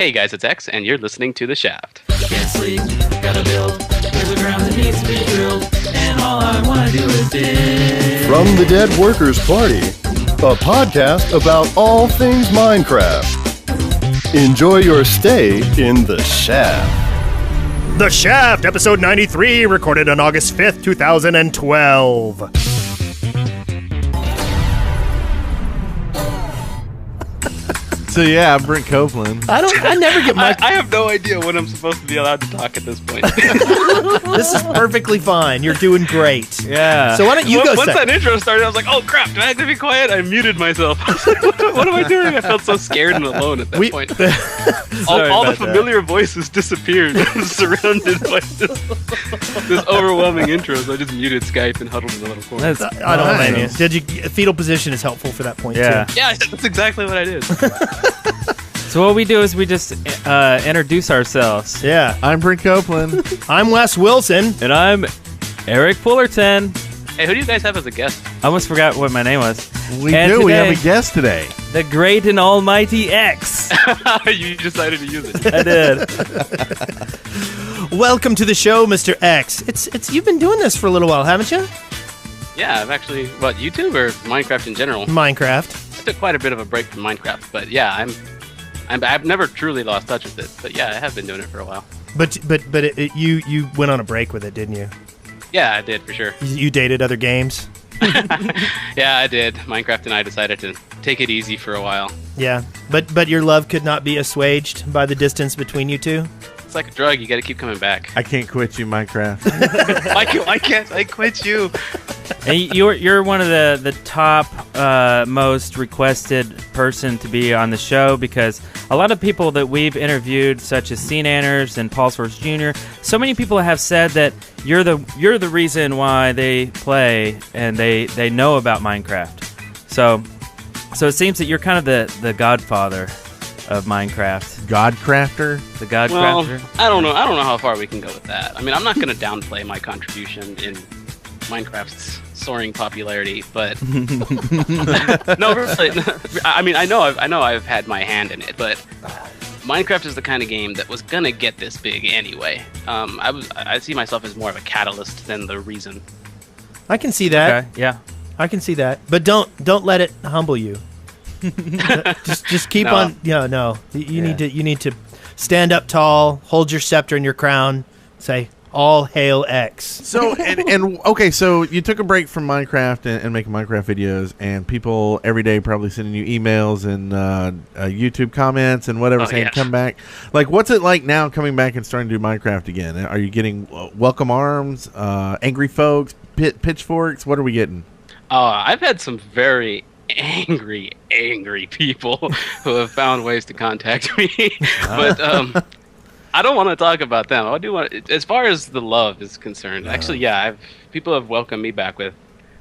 Hey guys, it's X, and you're listening to The Shaft. Can't sleep, gotta build. There's a ground that needs to be drilled, and all I wanna do is dig. From the Dead Workers Party, a podcast about all things Minecraft. Enjoy your stay in The Shaft. The Shaft, episode 93, recorded on August 5th, 2012. So yeah, I'm Brent Copeland. I never get my... I have no idea when I'm supposed to be allowed to talk at this point. This is perfectly fine. You're doing great. Yeah. So why don't you go Once second? that intro started, I was like, oh crap, do I have to be quiet? I muted myself. I was like, what am I doing? I felt so scared and alone at that point. all the familiar voices disappeared. I was surrounded by this overwhelming intro, so I just muted Skype and huddled in a little corner. I don't blame you. Fetal position is helpful for that point, too. Yeah, that's exactly what I did. So what we do is we just introduce ourselves. Yeah. I'm Brent Copeland. I'm Wes Wilson. And I'm Eric Fullerton. Hey, who do you guys have as a guest? I almost forgot what my name was. We And do. We have today- a guest today. The great and almighty X. You decided to use it. I did. Welcome to the show, Mr. X. It's you've been doing this for a little while, haven't you? Yeah, I've actually, YouTube or Minecraft in general? Minecraft. I took quite a bit of a break from Minecraft, but yeah, I've never truly lost touch with it. But yeah, I have been doing it for a while. But you went on a break with it, didn't you? Yeah, I did for sure. You dated other games? Yeah, I did. Minecraft and I decided to take it easy for a while. Yeah. But your love could not be assuaged by the distance between you two? It's like a drug. You got to keep coming back. I can't quit you, Minecraft. Why can't I quit you? And you're one of the top most requested person to be on the show because a lot of people that we've interviewed, such as Scene Anners and Paul Source Jr., so many people have said that you're the reason why they play and they know about Minecraft. So it seems that you're kind of the godfather of Minecraft. Godcrafter? The Godcrafter? Well, I don't know how far we can go with that. I mean, I'm not going to downplay my contribution in Minecraft's soaring popularity, but no, really, I mean, I know I've had my hand in it, but Minecraft is the kind of game that was gonna get this big anyway. I see myself as more of a catalyst than the reason. I can see that. Okay, yeah. I can see that. But don't let it humble you. just keep No. on. No. You need to stand up tall, hold your scepter in your crown, say all hail X. So okay, so you took a break from Minecraft and making Minecraft videos, and people every day probably sending you emails and YouTube comments and whatever saying yeah. come back. Like, what's it like now coming back and starting to do Minecraft again? Are you getting welcome arms, angry folks, pitchforks? What are we getting? I've had some very angry people who have found ways to contact me, but I don't want to talk about them. I do want, as far as the love is concerned. Actually, yeah, people have welcomed me back with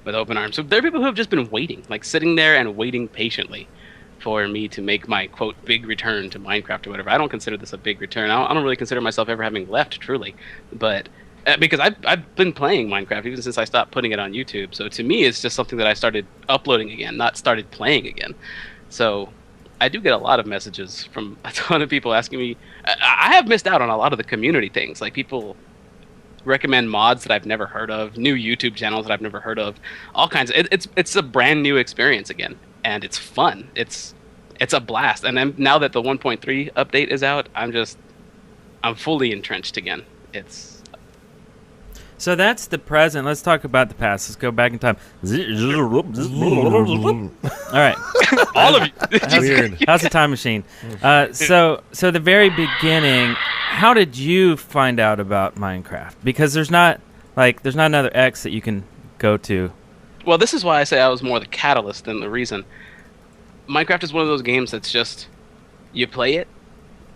open arms. So there are people who have just been waiting, like sitting there and waiting patiently for me to make my quote big return to Minecraft or whatever. I don't consider this a big return. I don't really consider myself ever having left truly, but because I've been playing Minecraft even since I stopped putting it on YouTube. So to me, it's just something that I started uploading again, not started playing again. So I do get a lot of messages from a ton of people asking me. I have missed out on a lot of the community things. Like, people recommend mods that I've never heard of, new YouTube channels that I've never heard of, all kinds of. It's a brand new experience again, and it's fun. It's a blast. And then now that the 1.3 update is out, I'm fully entrenched again. So that's the present. Let's talk about the past. Let's go back in time. All right. All of you. Weird. How's the time machine? So the very beginning, how did you find out about Minecraft? Because there's not another X that you can go to. Well, this is why I say I was more the catalyst than the reason. Minecraft is one of those games that's just, you play it,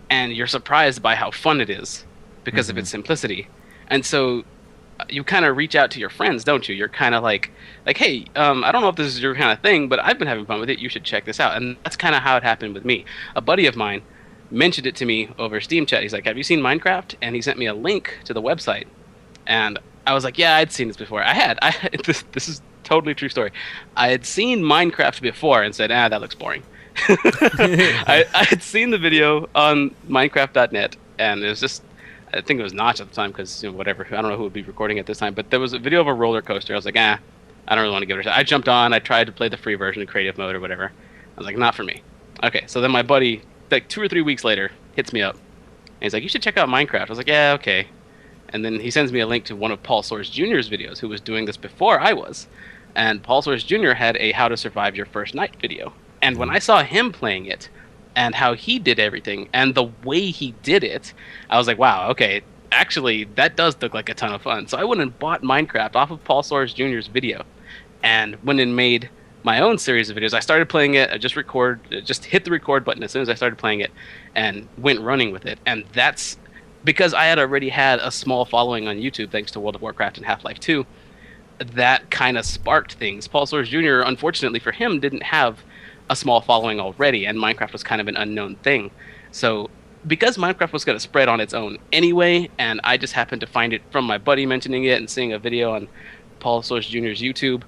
and you're surprised by how fun it is because of its simplicity. And so you kind of reach out to your friends, don't you? You're kind of like, hey, I don't know if this is your kind of thing, but I've been having fun with it. You should check this out. And that's kind of how it happened with me. A buddy of mine mentioned it to me over Steam chat. He's like, have you seen Minecraft? And he sent me a link to the website. And I was like, yeah, I'd seen this before. This is totally true story. I had seen Minecraft before and said, that looks boring. I had seen the video on Minecraft.net, and it was just, I think it was Notch at the time, because whatever, I don't know who would be recording at this time, but there was a video of a roller coaster. I was like, I don't really want to give it a shot. I jumped on, I tried to play the free version in creative mode or whatever. I was like, not for me. Okay, so then my buddy, like 2 or 3 weeks later, hits me up, and he's like, you should check out Minecraft. I was like, yeah, okay. And then he sends me a link to one of Paul Soares Jr.'s videos, who was doing this before I was. And Paul Soares Jr. had a How to Survive Your First Night video. And when I saw him playing it, and how he did everything, and the way he did it, I was like, wow, okay, actually, that does look like a ton of fun. So I went and bought Minecraft off of Paul Soares Jr.'s video, and went and made my own series of videos. I started playing it, I just hit the record button as soon as I started playing it, and went running with it. And that's because I had already had a small following on YouTube, thanks to World of Warcraft and Half-Life 2. That kind of sparked things. Paul Soares Jr., unfortunately for him, didn't have a small following already, and Minecraft was kind of an unknown thing. So because Minecraft was going to spread on its own anyway, and I just happened to find it from my buddy mentioning it and seeing a video on Paul Soares Jr.'s YouTube,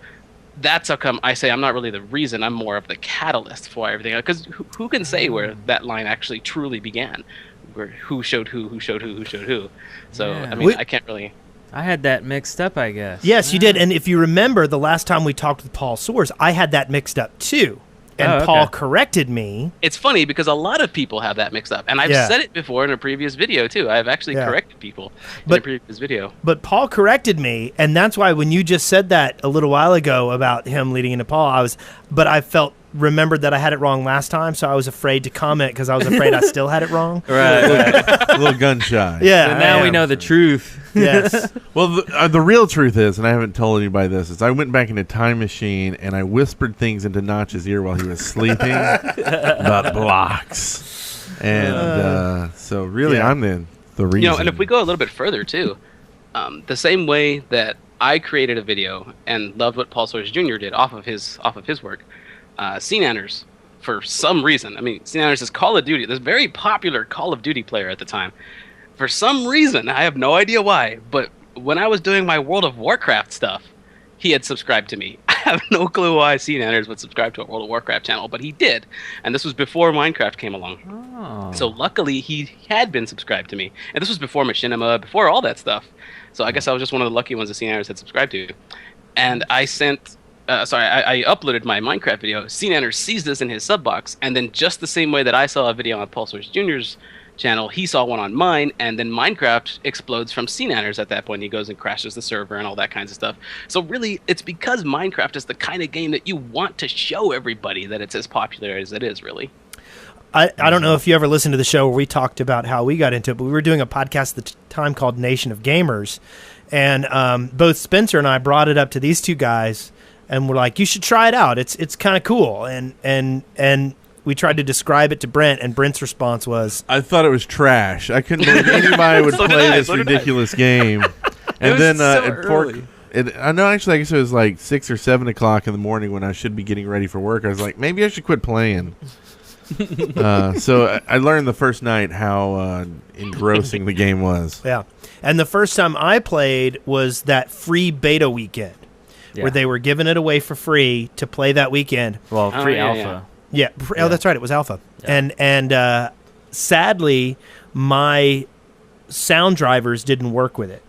that's how come I say I'm not really the reason, I'm more of the catalyst for everything. Because who can say where that line actually truly began? Where who showed who showed who showed who. So, Yeah. I mean, I can't really... I had that mixed up, I guess. Yes, you did. And if you remember, the last time we talked with Paul Soares, I had that mixed up too. And Oh, okay. Paul corrected me. It's funny because a lot of people have that mixed up. And I've Yeah. said it before in a previous video, too. I've actually Yeah. corrected people in But- a previous video. But Paul corrected me, and that's why when you just said that a little while ago about him leading into Paul, I remembered that I had it wrong last time, so I was afraid to comment because I was afraid I still had it wrong. Right. A little gun shy. Yeah. So now I we am. know the truth. Yes. Well, the real truth is, and I haven't told anybody this, is I went back in a time machine and I whispered things into Notch's ear while he was sleeping about blocks. And so really, Yeah. I'm the reason. And if we go a little bit further, too, the same way that I created a video and loved what Paul Soares Jr. did off of his work, Scene Anners, for some reason, I mean, Scene Anners is Call of Duty, this very popular Call of Duty player at the time. For some reason, I have no idea why, but when I was doing my World of Warcraft stuff, he had subscribed to me. I have no clue why Scene Anners would subscribe to a World of Warcraft channel, but he did. And this was before Minecraft came along. Oh. So luckily, he had been subscribed to me. And this was before Machinima, before all that stuff. So I guess I was just one of the lucky ones that Scene Anners had subscribed to. And I sent... I uploaded my Minecraft video. Scene Anners sees this in his sub box, and then just the same way that I saw a video on Paul Soares Jr.'s channel, he saw one on mine, and then Minecraft explodes from Scene Anners at that point. He goes and crashes the server and all that kinds of stuff. So really, it's because Minecraft is the kind of game that you want to show everybody that it's as popular as it is, really. I don't know if you ever listened to the show where we talked about how we got into it, but we were doing a podcast at the time called Nation of Gamers, and both Spencer and I brought it up to these two guys, and we're like, you should try it out. It's kind of cool. And we tried to describe it to Brent, and Brent's response was, I thought it was trash. I couldn't believe anybody would So did play I, this so did I. ridiculous game. And was then so I guess it was like 6 or 7 o'clock in the morning when I should be getting ready for work. I was like, maybe I should quit playing. So I learned the first night how engrossing the game was. yeah. And the first time I played was that free beta weekend, where they were giving it away for free to play that weekend. Well, Oh, free yeah, alpha. Yeah. Oh, that's right. It was alpha. Yeah. And sadly, my sound drivers didn't work with it.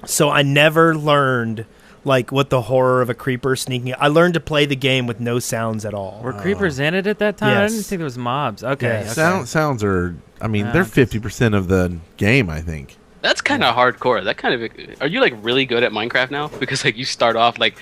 So I never learned like what the horror of a creeper sneaking. I learned to play the game with no sounds at all. Were creepers in it at that time? I Yes. didn't think there was mobs. Okay. Yes. okay. Sounds are, I mean, Yeah, they're I guess. 50% of the game, I think. That's kind of hardcore. That kind of... Are you, like, really good at Minecraft now? Because, like, you start off, like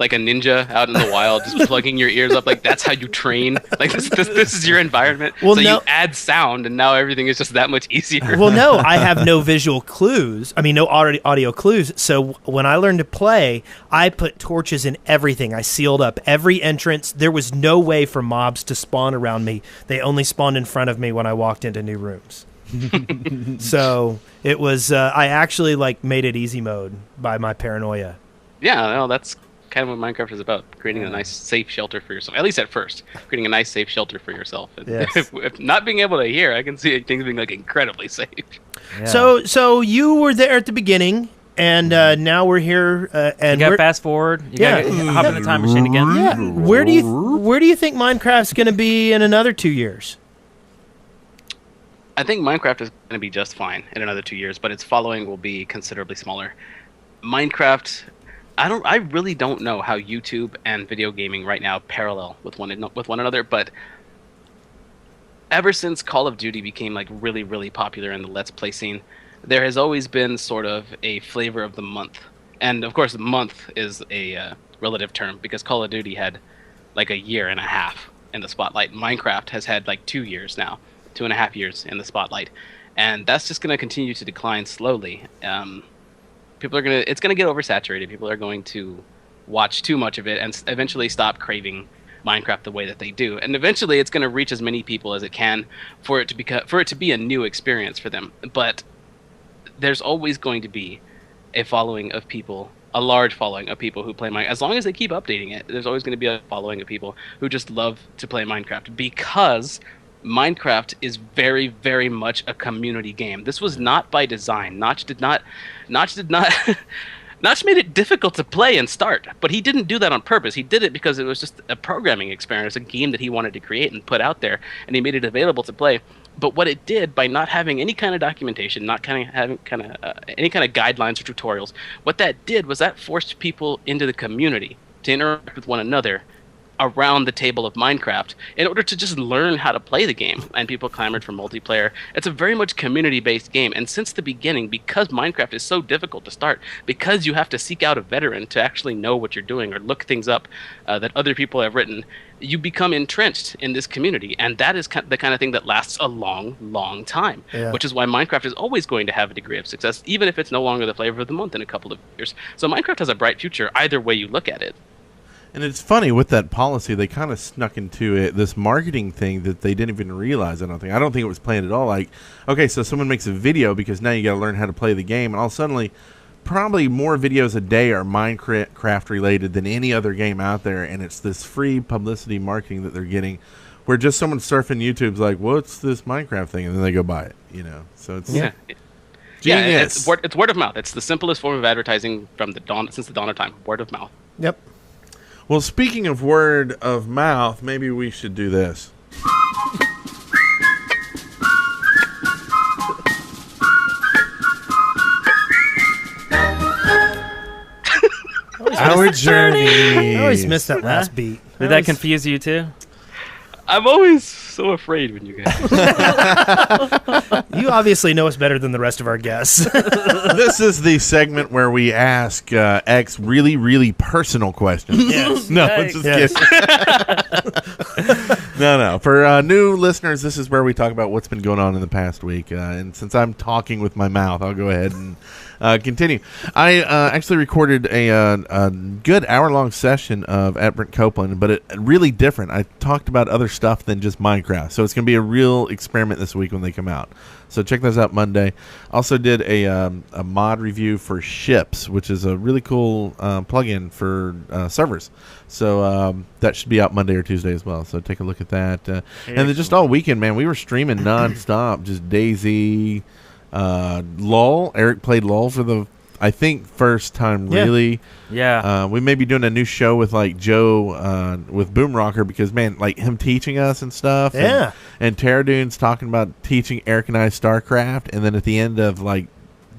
a ninja out in the wild, just plugging your ears up. Like, that's how you train. Like, this is your environment. Well, so no- you add sound, and now everything is just that much easier. Well, no, I have no visual clues. I mean, no audio clues. So when I learned to play, I put torches in everything. I sealed up every entrance. There was no way for mobs to spawn around me. They only spawned in front of me when I walked into new rooms. So it was, I actually like made it easy mode by my paranoia. Yeah, no, that's kind of what Minecraft is about. Creating a nice, safe shelter for yourself. At least at first. Creating a nice, safe shelter for yourself. And Yes. if not being able to hear, I can see things being, like, incredibly safe. Yeah. So you were there at the beginning. And now we're here. And You got we're, fast forward. You got to hop in the time machine again. yeah. Where do you think Minecraft's going to be in another 2 years? I think Minecraft is going to be just fine in another 2 years, but its following will be considerably smaller. Minecraft, I really don't know how YouTube and video gaming right now parallel with one another, but ever since Call of Duty became like really, really popular in the Let's Play scene, there has always been sort of a flavor of the month. And of course, month is a relative term because Call of Duty had like a year and a half in the spotlight. Minecraft has had like 2 years now. 2.5 years in the spotlight, and that's just going to continue to decline slowly. It's going to get oversaturated. People are going to watch too much of it and eventually stop craving Minecraft the way that they do. And eventually, it's going to reach as many people as it can for it to be a new experience for them. But there's always going to be a following of people. A large following of people who play Minecraft. As long as they keep updating it, there's always going to be a following of people who just love to play Minecraft because Minecraft is very, very much a community game. This was not by design. Notch made it difficult to play and start, but he didn't do that on purpose. He did it because it was just a programming experiment. It was a game that he wanted to create and put out there, and he made it available to play. But what it did by not having any kind of documentation, not having any kind of guidelines or tutorials, what that did was that forced people into the community to interact with one another around the table of Minecraft in order to just learn how to play the game, and people clamored for multiplayer. It's a very much community-based game, and since the beginning, because Minecraft is so difficult to start, because you have to seek out a veteran to actually know what you're doing or look things up that other people have written, you become entrenched in this community, and that is the kind of thing that lasts a long, long time, which is why Minecraft is always going to have a degree of success, even if it's no longer the flavor of the month in a couple of years. So Minecraft has a bright future either way you look at it. And it's funny with that policy, they kind of snuck into it this marketing thing that they didn't even realize. I don't think it was planned at all. Like, okay, so someone makes a video because now you got to learn how to play the game, and all suddenly, probably more videos a day are Minecraft related than any other game out there, and it's this free publicity marketing that they're getting, where just someone surfing YouTube's like, "What's this Minecraft thing?" and then they go buy it. So it's genius. Yeah, it's word of mouth. It's the simplest form of advertising since the dawn of time. Word of mouth. Yep. Well, speaking of word of mouth, maybe we should do this. Our journey. I always miss that last beat. Did that confuse you too? I'm always so afraid when you guys. You obviously know us better than the rest of our guests. This is the segment where we ask X really, really personal questions. Yes. No, it's just kidding. No. For new listeners, this is where we talk about what's been going on in the past week. And since I'm talking with my mouth, I'll go ahead and continue. I actually recorded a good hour-long session of At Brent Copeland, but it really different. I talked about other stuff than just Minecraft, so it's going to be a real experiment this week when they come out. So check those out Monday. Also did a mod review for Ships, which is a really cool plugin for servers. So that should be out Monday or Tuesday as well. So take a look at that. And then just all weekend, man, we were streaming nonstop, just DayZ. LOL. Eric played LOL for the, I think, first time really. Yeah. We may be doing a new show with like Joe with Boomrocker because, man, like him teaching us and stuff. Yeah. And Terradune's talking about teaching Eric and I StarCraft, and then at the end of like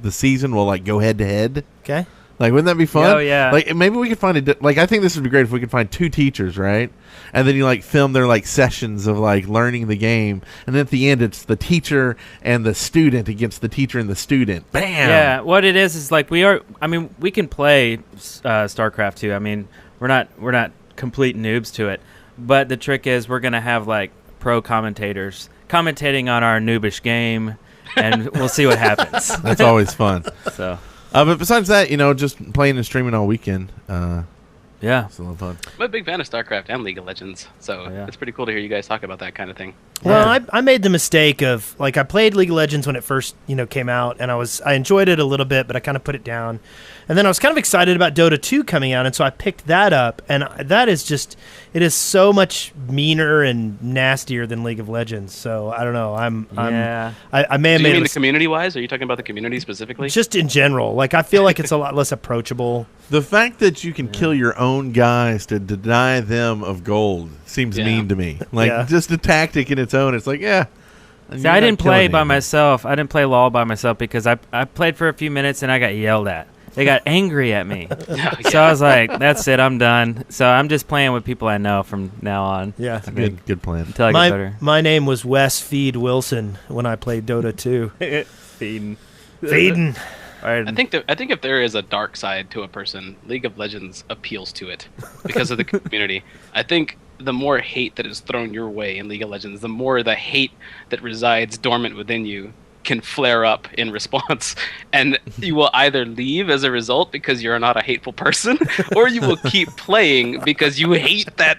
the season, we'll like go head to head. Okay. Like, wouldn't that be fun? Oh, yeah. Like, maybe we could find I think this would be great if we could find two teachers, right? And then you, like, film their, like, sessions of, like, learning the game. And then at the end, it's the teacher and the student against the teacher and the student. Bam! Yeah, what it is like we can play StarCraft 2. I mean, we're not complete noobs to it. But the trick is we're going to have, like, pro commentators commentating on our noobish game, and we'll see what happens. That's always fun. So... but besides that, just playing and streaming all weekend. Yeah. It's a lot of fun. I'm a big fan of StarCraft and League of Legends, so Oh, yeah. it's pretty cool to hear you guys talk about that kind of thing. Well, I made the mistake of I played League of Legends when it first came out, and I enjoyed it a little bit, but I kind of put it down. And then I was kind of excited about Dota 2 coming out, and so I picked that up. And that is it is so much meaner and nastier than League of Legends. So I don't know. I may have Do you made mean the community-wise? Are you talking about the community specifically? just in general. I feel like it's a lot less approachable. The fact that you can kill your own guys to deny them of gold seems mean to me. Just a tactic in its own. It's like, yeah. See, I didn't play by myself. I didn't play LoL by myself because I played for a few minutes and I got yelled at. They got angry at me. So I was like, that's it, I'm done. So I'm just playing with people I know from now on. Yeah. Good plan. Until I get better. My name was Wes Feed Wilson when I played Dota 2. Feeding. I think if there is a dark side to a person, League of Legends appeals to it because of the community. I think the more hate that is thrown your way in League of Legends, the more the hate that resides dormant within you can flare up in response, and you will either leave as a result because you're not a hateful person, or you will keep playing because you hate that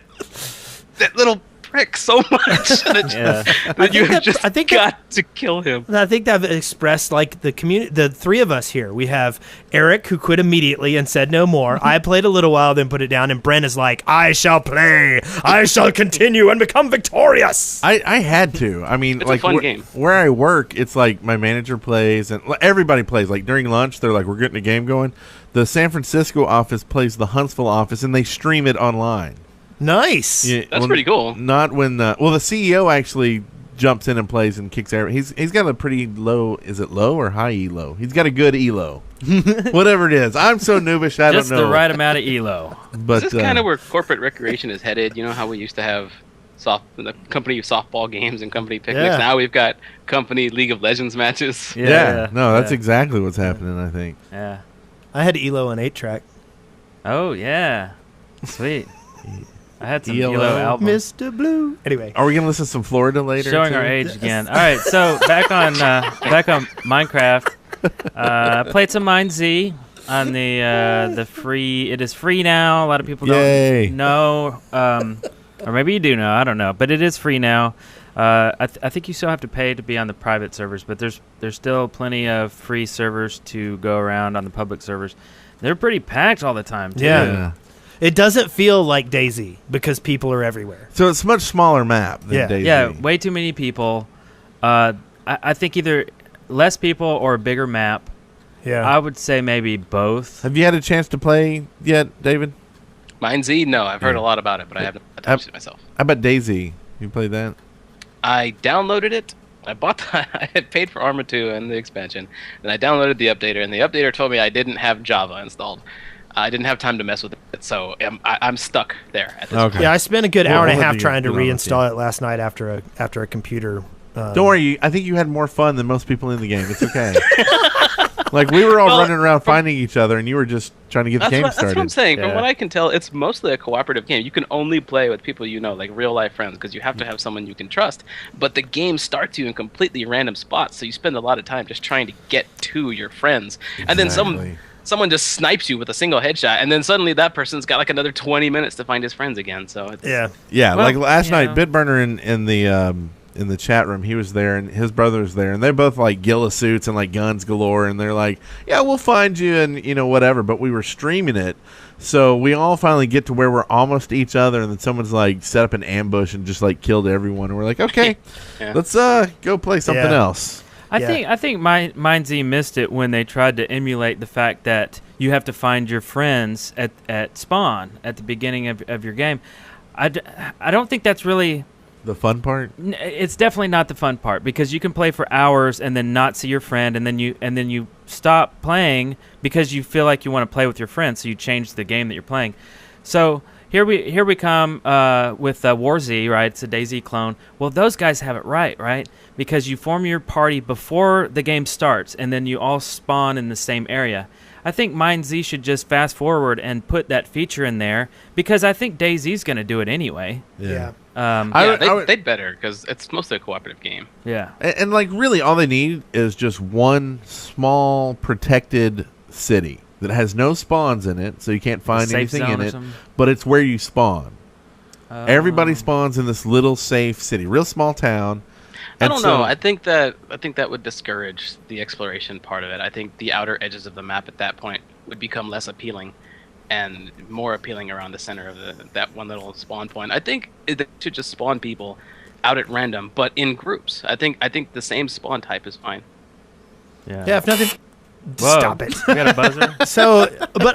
little prick so much that you just got to kill him. I think that expressed the community. The three of us here. We have Eric, who quit immediately and said no more. I played a little while, then put it down. And Brent is like, I shall play. I shall continue and become victorious. I had to. I mean, it's a fun game. Where I work, it's like my manager plays and everybody plays. Like during lunch, they're like, we're getting a game going. The San Francisco office plays the Huntsville office, and they stream it online. Nice. Yeah, That's pretty cool. Not when the CEO actually jumps in and plays and kicks every. He's got a pretty low. Is it low or high elo? He's got a good elo. Whatever it is. I'm so noobish. I just don't know. the right amount of elo. But this is kind of where corporate recreation is headed. You know how we used to have the company softball games and company picnics. Yeah. Now we've got company League of Legends matches. Yeah. No, that's exactly what's happening. I think. Yeah. I had elo and 8-track. Oh yeah. Sweet. I had some ELO. ELO album. Mr. Blue. Anyway, Are we gonna listen to some Florida later? Showing too? our age again. All right, so back on Minecraft. I played some MindZ on the free. It is free now. A lot of people Yay. don't know, or maybe you do know. I don't know, but it is free now. I think you still have to pay to be on the private servers, but there's still plenty of free servers to go around on the public servers. They're pretty packed all the time, too. Yeah. it doesn't feel like DayZ because people are everywhere. So it's a much smaller map than DayZ. Yeah, way too many people. I think either less people or a bigger map. Yeah. I would say maybe both. Have you had a chance to play yet, David? MindZ? No, I've heard a lot about it, but I haven't touched it myself. How about DayZ? You played that? I downloaded it. I had paid for Arma 2 and the expansion, and I downloaded the updater, and the updater told me I didn't have Java installed. I didn't have time to mess with it, so I'm stuck there at this point. Yeah, I spent a good hour and a we'll half have to trying to get on with reinstall it last night after a computer. Don't worry. I think you had more fun than most people in the game. It's okay. Like, we were all running around finding each other, and you were just trying to get the game started. That's what I'm saying. Yeah. From what I can tell, it's mostly a cooperative game. You can only play with people you know, like real-life friends, because you have to have someone you can trust. But the game starts you in completely random spots, so you spend a lot of time just trying to get to your friends. And then someone just snipes you with a single headshot, and then suddenly that person's got like another 20 minutes to find his friends again. So Yeah. Yeah, Well, like last night, yeah. Bitburner in the chat room, he was there, and his brother was there, and they're both like Gila suits and like guns galore, and they're like, yeah, we'll find you, and whatever. But we were streaming it, so we all finally get to where we're almost each other, and then someone's like set up an ambush and just like killed everyone, and we're like, okay, Yeah. let's go play something Yeah. else. I think MindZ missed it when they tried to emulate the fact that you have to find your friends at spawn at the beginning of your game. I don't think that's really... The fun part. It's definitely not the fun part, because you can play for hours and then not see your friend, and then you stop playing because you feel like you want to play with your friends, so you change the game that you're playing. So here we come with WarZ, right? It's a DayZ clone. Well, those guys have it right? Because you form your party before the game starts, and then you all spawn in the same area. I think MindZ should just fast forward and put that feature in there, because I think DayZ's going to do it anyway. Yeah. They'd better, because it's mostly a cooperative game. Yeah. And like, really, all they need is just one small protected city. that has no spawns in it, so you can't find safe anything zone in or it, something? but it's where you spawn. Everybody spawns in this little safe city, real small town. I And don't so- know. I think that would discourage the exploration part of it. I think the outer edges of the map at that point would become less appealing, and more appealing around the center of that one little spawn point. I think it should just spawn people out at random, but in groups. I think the same spawn type is fine. Yeah, if nothing. Whoa. Stop it. You got a buzzer? So, but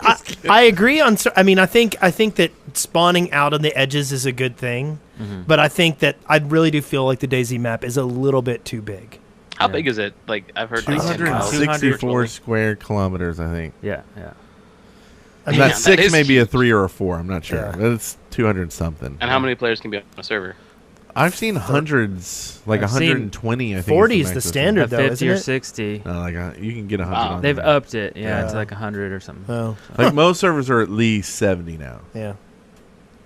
I agree on. I mean, I think that spawning out on the edges is a good thing, but I think that I really do feel like the DayZ map is a little bit too big. How big is it? Like I've heard like 10 miles. 264 square kilometers, I think. Yeah. I mean, That that 6 is may be a huge. 3 or a 4. I'm not sure. Yeah. But it's 200 something. And how many players can be on a server? I've seen hundreds, like I've seen 120. I think 40 is the maximum. standard, though, 50 isn't or it? 60. No, like you can get 100. Wow. on They've there. upped it. Yeah, Yeah. to like 100 or something. Oh, Like most servers are at least 70 now. yeah.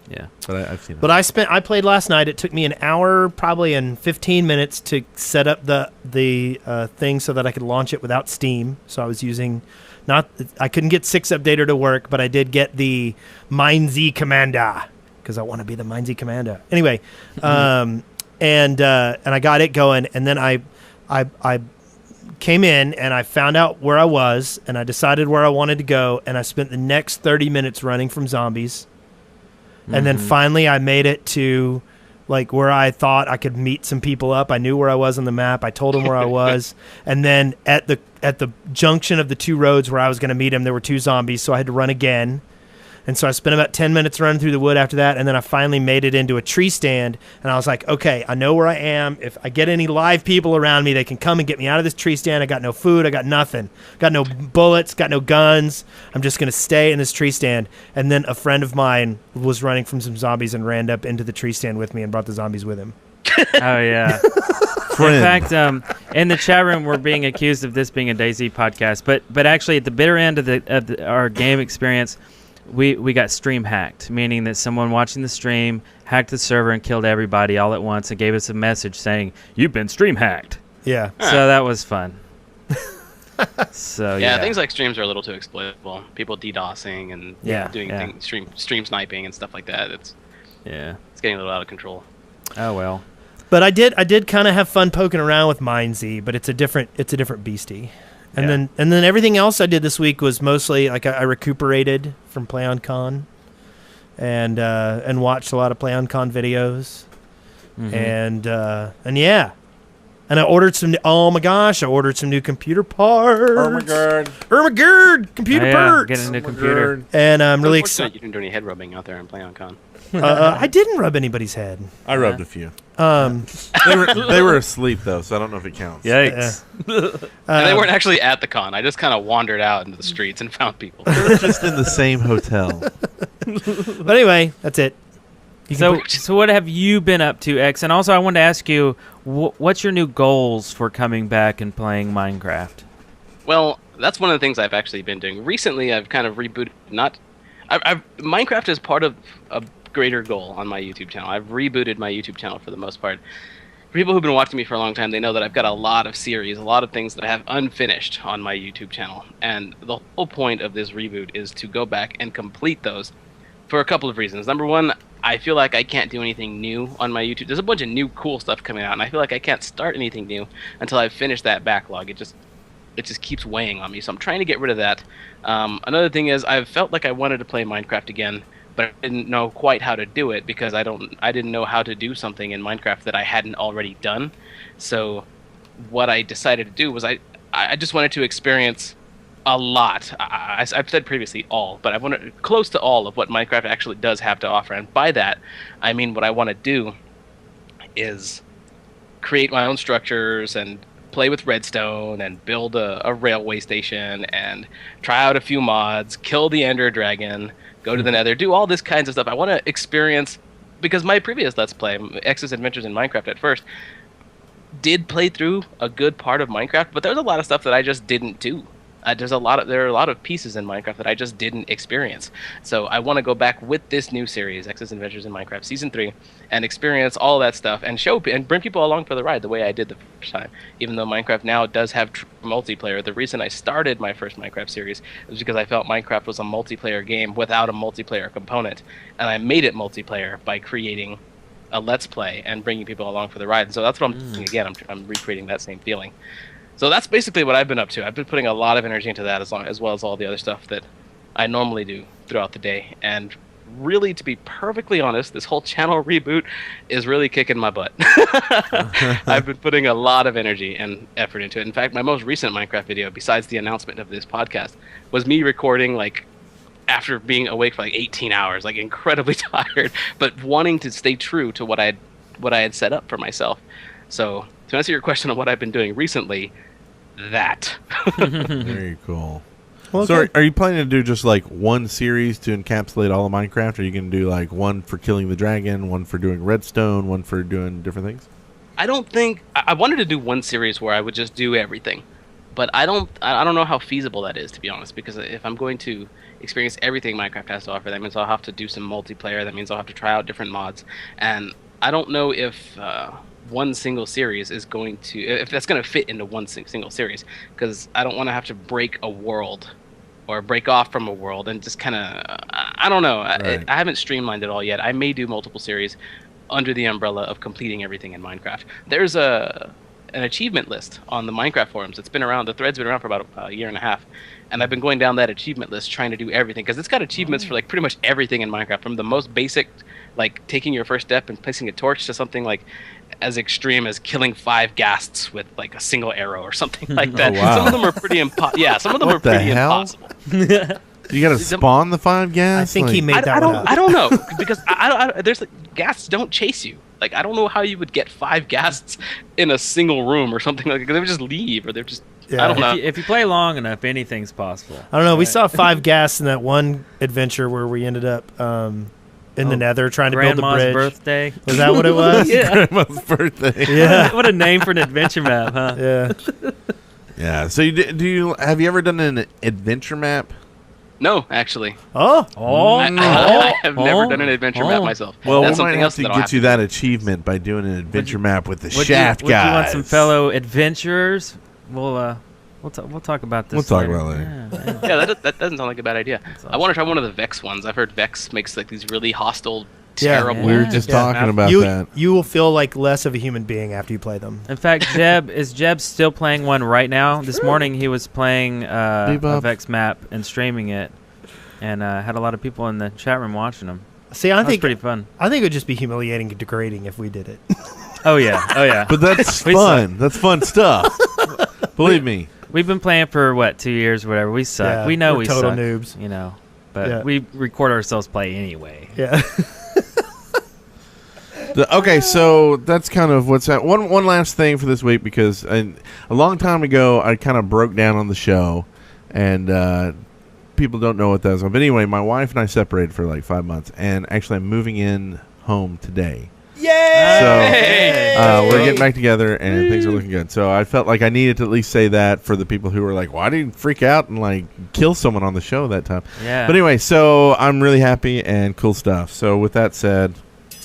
Yeah. But I've seen. But I played last night. It took me an hour, probably, and 15 minutes to set up the thing so that I could launch it without Steam. So I was using I couldn't get 6 Updater to work, but I did get the MindZ Commander because I want to be the MindZ Commander. Anyway, and I got it going, and then I came in and I found out where I was, and I decided where I wanted to go, and I spent the next 30 minutes running from zombies. And then finally I made it to like where I thought I could meet some people up. I knew where I was on the map. I told them where I was. And then at the junction of the 2 roads where I was going to meet them, there were 2 zombies, so I had to run again. And so I spent about 10 minutes running through the wood after that, and then I finally made it into a tree stand, and I was like, okay, I know where I am. If I get any live people around me, they can come and get me out of this tree stand. I got no food. I got nothing. Got no bullets. Got no guns. I'm just going to stay in this tree stand. And then a friend of mine was running from some zombies and ran up into the tree stand with me and brought the zombies with him. Oh, yeah. Friend. In fact, in the chat room, we're being accused of this being a DayZ podcast, but actually, at the bitter end of our game experience, we got stream hacked, meaning that someone watching the stream hacked the server and killed everybody all at once and gave us a message saying, "You've been stream hacked." Yeah. So that was fun. So Yeah, things like streams are a little too exploitable. People DDoSing and doing yeah. things, stream sniping and stuff like that. It's getting a little out of control. Oh well. But I did kind of have fun poking around with MindZ, but it's a different beastie. And then everything else I did this week was mostly like I recuperated from PlayOnCon, and watched a lot of PlayOnCon videos, and I ordered some. Oh my gosh! I ordered some new computer parts. Ermagerd computer parts. Get a new computer. And I'm really Unfortunately, excited. you didn't do any head rubbing out there in PlayOnCon. I didn't rub anybody's head. I rubbed a few. Um, They were asleep though, so I don't know if it counts. Yikes. And they weren't actually at the con. I just kind of wandered out into the streets and found people. They were just in the same hotel. But anyway, that's it. You can So what have you been up to, X? And also, I wanted to ask you, what's your new goals for coming back and playing Minecraft? Well, that's one of the things I've actually been doing. Recently, I've kind of rebooted. Minecraft is part of a greater goal on my YouTube channel. I've rebooted my YouTube channel for the most part. For people who've been watching me for a long time, they know that I've got a lot of series, a lot of things that I have unfinished on my YouTube channel. And the whole point of this reboot is to go back and complete those for a couple of reasons. Number one, I feel like I can't do anything new on my YouTube. There's a bunch of new cool stuff coming out, and I feel like I can't start anything new until I've finished that backlog. It just keeps weighing on me, so I'm trying to get rid of that. Another thing is I've felt like I wanted to play Minecraft again, but I didn't know quite how to do it because I didn't know how to do something in Minecraft that I hadn't already done. So what I decided to do was I just wanted to experience a lot. I've said previously all, but I wanted close to all of what Minecraft actually does have to offer. And by that, I mean what I want to do is create my own structures and play with redstone and build a railway station and try out a few mods, kill the Ender Dragon, go to the Nether, do all this kinds of stuff. I want to experience, because my previous Let's Play, X's Adventures in Minecraft at first, did play through a good part of Minecraft, but there was a lot of stuff that I just didn't do. There are a lot of pieces in Minecraft that I just didn't experience. So I want to go back with this new series, X's Adventures in Minecraft Season 3, and experience all that stuff and bring people along for the ride the way I did the first time. Even though Minecraft now does have multiplayer, the reason I started my first Minecraft series was because I felt Minecraft was a multiplayer game without a multiplayer component, and I made it multiplayer by creating a Let's Play and bringing people along for the ride. And so that's what I'm doing again. I'm recreating that same feeling. So that's basically what I've been up to. I've been putting a lot of energy into that as well as all the other stuff that I normally do throughout the day. And really, to be perfectly honest, this whole channel reboot is really kicking my butt. I've been putting a lot of energy and effort into it. In fact, my most recent Minecraft video, besides the announcement of this podcast, was me recording after being awake for 18 hours, incredibly tired, but wanting to stay true to what I had set up for myself. So to answer your question on what I've been doing recently, that. Very cool. Well, So okay. are you planning to do just one series to encapsulate all of Minecraft? Or are you going to do one for killing the dragon, one for doing redstone, one for doing different things? I don't think I wanted to do one series where I would just do everything, but I don't know how feasible that is, to be honest. Because if I'm going to experience everything Minecraft has to offer, that means I'll have to do some multiplayer. That means I'll have to try out different mods, and I don't know if one single series is going to, if that's going to fit into one single series, because I don't want to have to break a world or break off from a world and just kind of, I don't know. Right. I haven't streamlined it all yet. I may do multiple series under the umbrella of completing everything in Minecraft. There's an achievement list on the Minecraft forums. It's been around, the thread's been around for about a year and a half, and I've been going down that achievement list trying to do everything, because it's got achievements for pretty much everything in Minecraft, from the most basic, taking your first step and placing a torch, to something as extreme as killing 5 ghasts with a single arrow or something like that. Oh, wow. Some of them are pretty some of them are What the pretty hell? impossible. You got to spawn the 5 gas? I think he made that one up. I don't know, because there's ghasts don't chase you. I don't know how you would get 5 ghasts in a single room or something like that. They would just leave, or they're just, Yeah. I don't know. If you play long enough, anything's possible. I don't know. We saw 5 gas in that one adventure where we ended up in the Nether trying to build a Grandma's bridge. birthday. Was that what it was? Yeah. Grandma's birthday. Yeah. What a name for an adventure map, huh? Yeah. Yeah. So have you ever done an adventure map? No, actually. Oh. I have never done an adventure map myself. Well, That's we might something have else to that get you that achievement by doing an adventure map with the Shaft Would you want guys. some fellow adventurers? We'll talk about this. We'll talk later. about it later. Yeah. Yeah, that doesn't sound like a bad idea. I want to try one of the Vex ones. I've heard Vex makes these really hostile, Yeah. terrible. We were just talking about that. You will feel like less of a human being after you play them. In fact, Jeb still playing one right now? This morning he was playing a Bebop. Vex map and streaming it, and had a lot of people in the chat room watching him. See, I That was think pretty fun. I think it would just be humiliating and degrading if we did it. Oh yeah. But that's We fun. That's fun stuff. Believe me. We've been playing for 2 years, or whatever. We suck. Yeah, we know we're we total suck, noobs. But Yeah. we record ourselves play anyway. Yeah. Okay, so that's kind of what's that. One last thing for this week, because a long time ago I kind of broke down on the show, and people don't know what that is. But anyway, my wife and I separated for 5 months, and actually I'm moving in home today. Yay! So we're getting back together, and things are looking good. So I felt like I needed to at least say that for the people who were like, "Why did you freak out and kill someone on the show that time?" Yeah. But anyway, so I'm really happy and cool stuff. So with that said,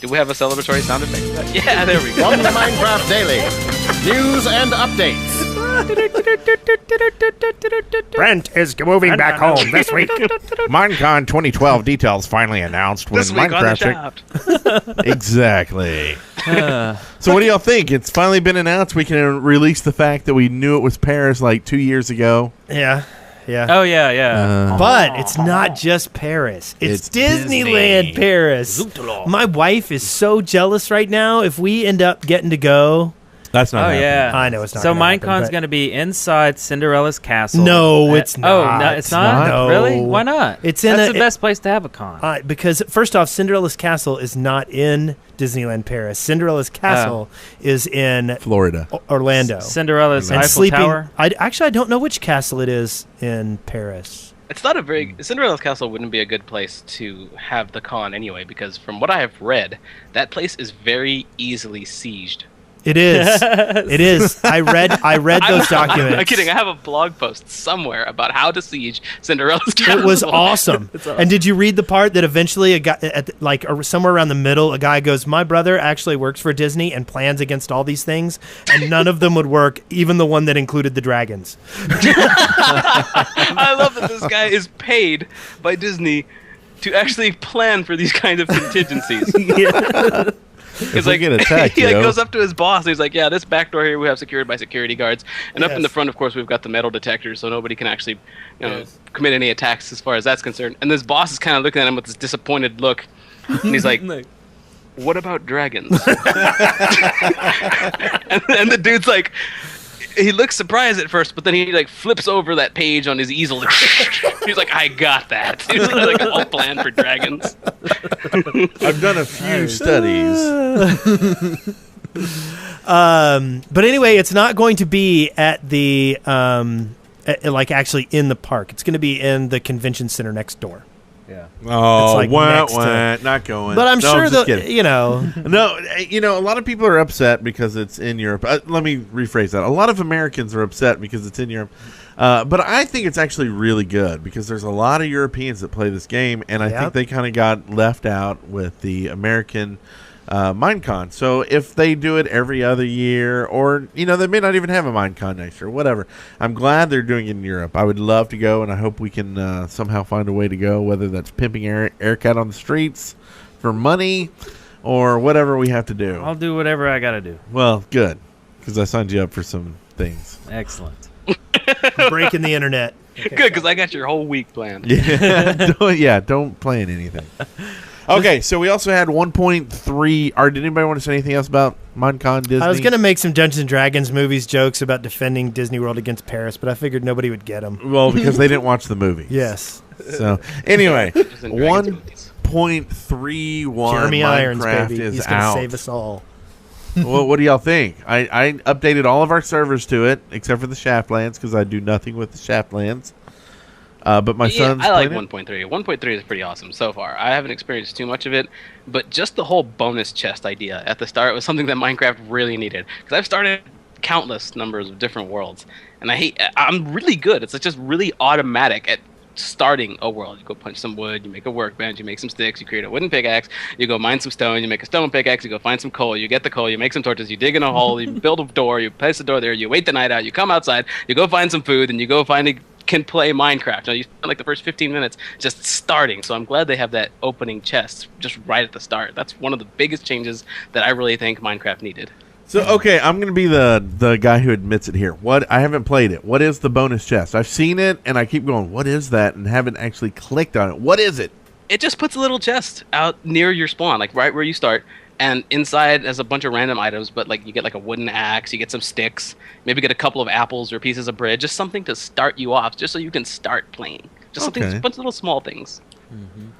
Do we have a celebratory sound effect for that? Yeah, there we go. From the Minecraft Daily, news and updates. Brent is moving back home this week. Minecon 2012 details finally announced when This week on the Minecraft. shaft. Exactly. So what do y'all think? It's finally been announced. We can release the fact that we knew it was Paris 2 years ago. Yeah. Yeah. Oh yeah. But it's not just Paris. It's Disneyland Paris. My wife is so jealous right now. If we end up getting to go, That's not Oh happening. yeah. I know it's not So gonna happen, Minecon's but- going to be inside Cinderella's castle. No, it's Oh, not. no, it's not. No. Really? Why not? It's in That's a- the best place to have a con. because first off, Cinderella's castle is not in Disneyland Paris. Cinderella's castle is in Florida. Orlando. Cinderella's and Eiffel sleeping. Tower. I don't know which castle it is in Paris. It's not a very Cinderella's Castle wouldn't be a good place to have the con anyway, because from what I have read, that place is very easily sieged. It is. It is. I read those documents. I'm kidding. I have a blog post somewhere about how to siege Cinderella's castle. It was awesome. And did you read the part that eventually a guy, somewhere around the middle, a guy goes, "My brother actually works for Disney and plans against all these things, and none of them would work, even the one that included the dragons." I love that this guy is paid by Disney to actually plan for these kinds of contingencies. He's like, get attacked, he goes up to his boss and he's like, "Yeah, this back door here we have secured by security guards, and up in the front, of course, we've got the metal detectors, so nobody can actually, commit any attacks as far as that's concerned." And this boss is kind of looking at him with this disappointed look, and he's like, "What about dragons?" and the dude's like, he looks surprised at first, but then he like flips over that page on his easel. He's like, "I got that." He's like a whole plan for dragons. I've done a few studies. But anyway, it's not going to be at the actually in the park. It's going to be in the convention center next door. Yeah. Oh, It's like not going. But I'm sure just that kidding. No, a lot of people are upset because it's in Europe. Let me rephrase that. A lot of Americans are upset because it's in Europe. But I think it's actually really good because there's a lot of Europeans that play this game, and I think they kind of got left out with the American Minecon. So if they do it every other year, or they may not even have a Minecon next year, whatever. I'm glad they're doing it in Europe. I would love to go, and I hope we can somehow find a way to go, whether that's pimping Aircat on the streets for money or whatever we have to do. I'll do whatever I got to do. Well, good, because I signed you up for some things. Excellent. Breaking the internet. Good, because I got your whole week planned. Don't plan anything. Okay, so we also had 1.3. Or did anybody want to say anything else about Minecon Disney? I was going to make some Dungeons and Dragons movies jokes about defending Disney World against Paris, but I figured nobody would get them. Well, because they didn't watch the movie. Yes. So anyway, Dungeons and Dragons movies. 1.31 Jeremy Irons, Minecraft baby. is He's going to out. save us all. Well, what do y'all think? I updated all of our servers to it, except for the Shaftlands, because I do nothing with the Shaftlands. But my son's I like playing it. 1.3. 1.3 is pretty awesome so far. I haven't experienced too much of it, but just the whole bonus chest idea at the start was something that Minecraft really needed. Because I've started countless numbers of different worlds, and I'm really good. It's just really automatic at starting a world. You go punch some wood, you make a workbench, you make some sticks, you create a wooden pickaxe, you go mine some stone, you make a stone pickaxe, you go find some coal, you get the coal, you make some torches, you dig in a hole, you build a door, you place the door there, you wait the night out, you come outside, you go find some food, and you go can play Minecraft. Now, you spend like the first 15 minutes just starting, so I'm glad they have that opening chest just right at the start. That's one of the biggest changes that I really think Minecraft needed. So, okay, I'm going to be the guy who admits it here. I haven't played it. What is the bonus chest? I've seen it, and I keep going, what is that? And haven't actually clicked on it. What is it? It just puts a little chest out near your spawn, like right where you start. And inside has a bunch of random items, but like you get like a wooden axe, you get some sticks, maybe get a couple of apples or pieces of bread, just something to start you off, just so you can start playing. Just something, a bunch of little small things.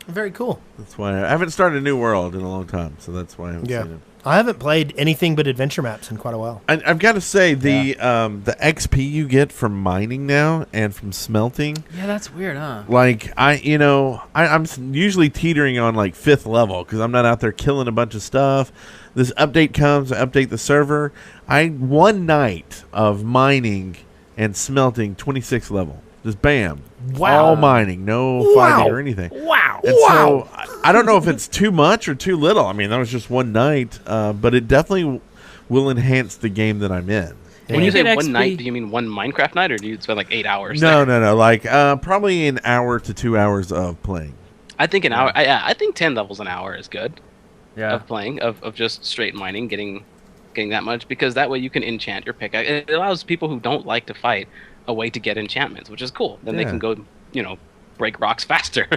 Very cool. That's why I haven't started a new world in a long time, so that's why I haven't seen it. I haven't played anything but adventure maps in quite a while. I've got to say, the XP you get from mining now and from smelting. Yeah, that's weird, huh? Like, I'm usually teetering on like 5th level because I'm not out there killing a bunch of stuff. This update comes, I update the server. One night of mining and smelting, 26th level. Just bam. Wow. All mining, no fighting or anything. Wow. And so I don't know if it's too much or too little. I mean, that was just one night, but it definitely will enhance the game that I'm in. When you say get one XP? night, do you mean one Minecraft night, or do you spend like 8 hours? No. there? Like probably an hour to 2 hours of playing. I think an hour. I think 10 levels an hour is good. Yeah. Of playing, of just straight mining, getting that much, because that way you can enchant your pickaxe. It allows people who don't like to fight a way to get enchantments, which is cool. Then they can go, break rocks faster.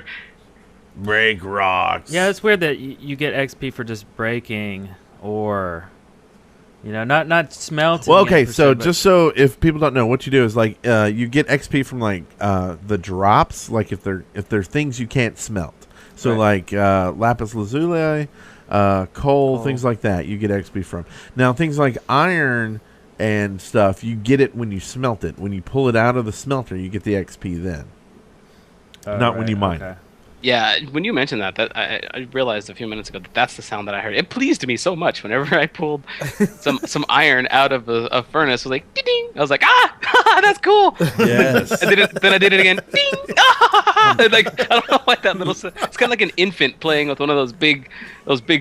Break rocks. Yeah, it's weird that you get XP for just breaking or, not smelting. Well, okay, it per so se, but- just so if people don't know, what you do is like you get XP from like the drops, like if they're things you can't smelt. So like lapis lazuli, coal, things like that, you get XP from. Now things like iron and stuff, you get it when you smelt it. When you pull it out of the smelter, you get the XP then. Not when you mine. Okay. Yeah, when you mentioned that I realized a few minutes ago that that's the sound that I heard. It pleased me so much whenever I pulled some iron out of a furnace. It was like, ding, ding. I was like, that's cool. Yes. And then I did it again. Ding! Ah! And like, I don't know why that little. It's kind of like an infant playing with one of those big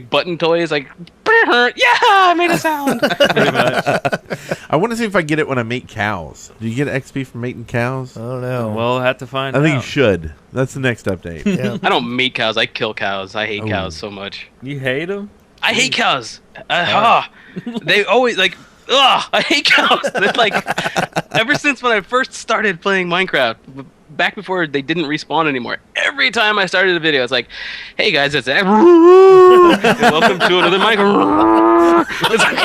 button toys. Like, yeah, I made a sound. Pretty much. I want to see if I get it when I mate cows. Do you get XP from mating cows? I don't know. We'll have to find I think you out. should. That's the next update. Yeah. I don't mate cows. I kill cows. I hate Oh. cows so much. You hate them? I hate cows. They always like. I hate cows. They're like, ever since when I first started playing Minecraft, back before they didn't respawn anymore. Every time I started a video, it's like, "Hey guys, it's and welcome to another Minecraft." It's like,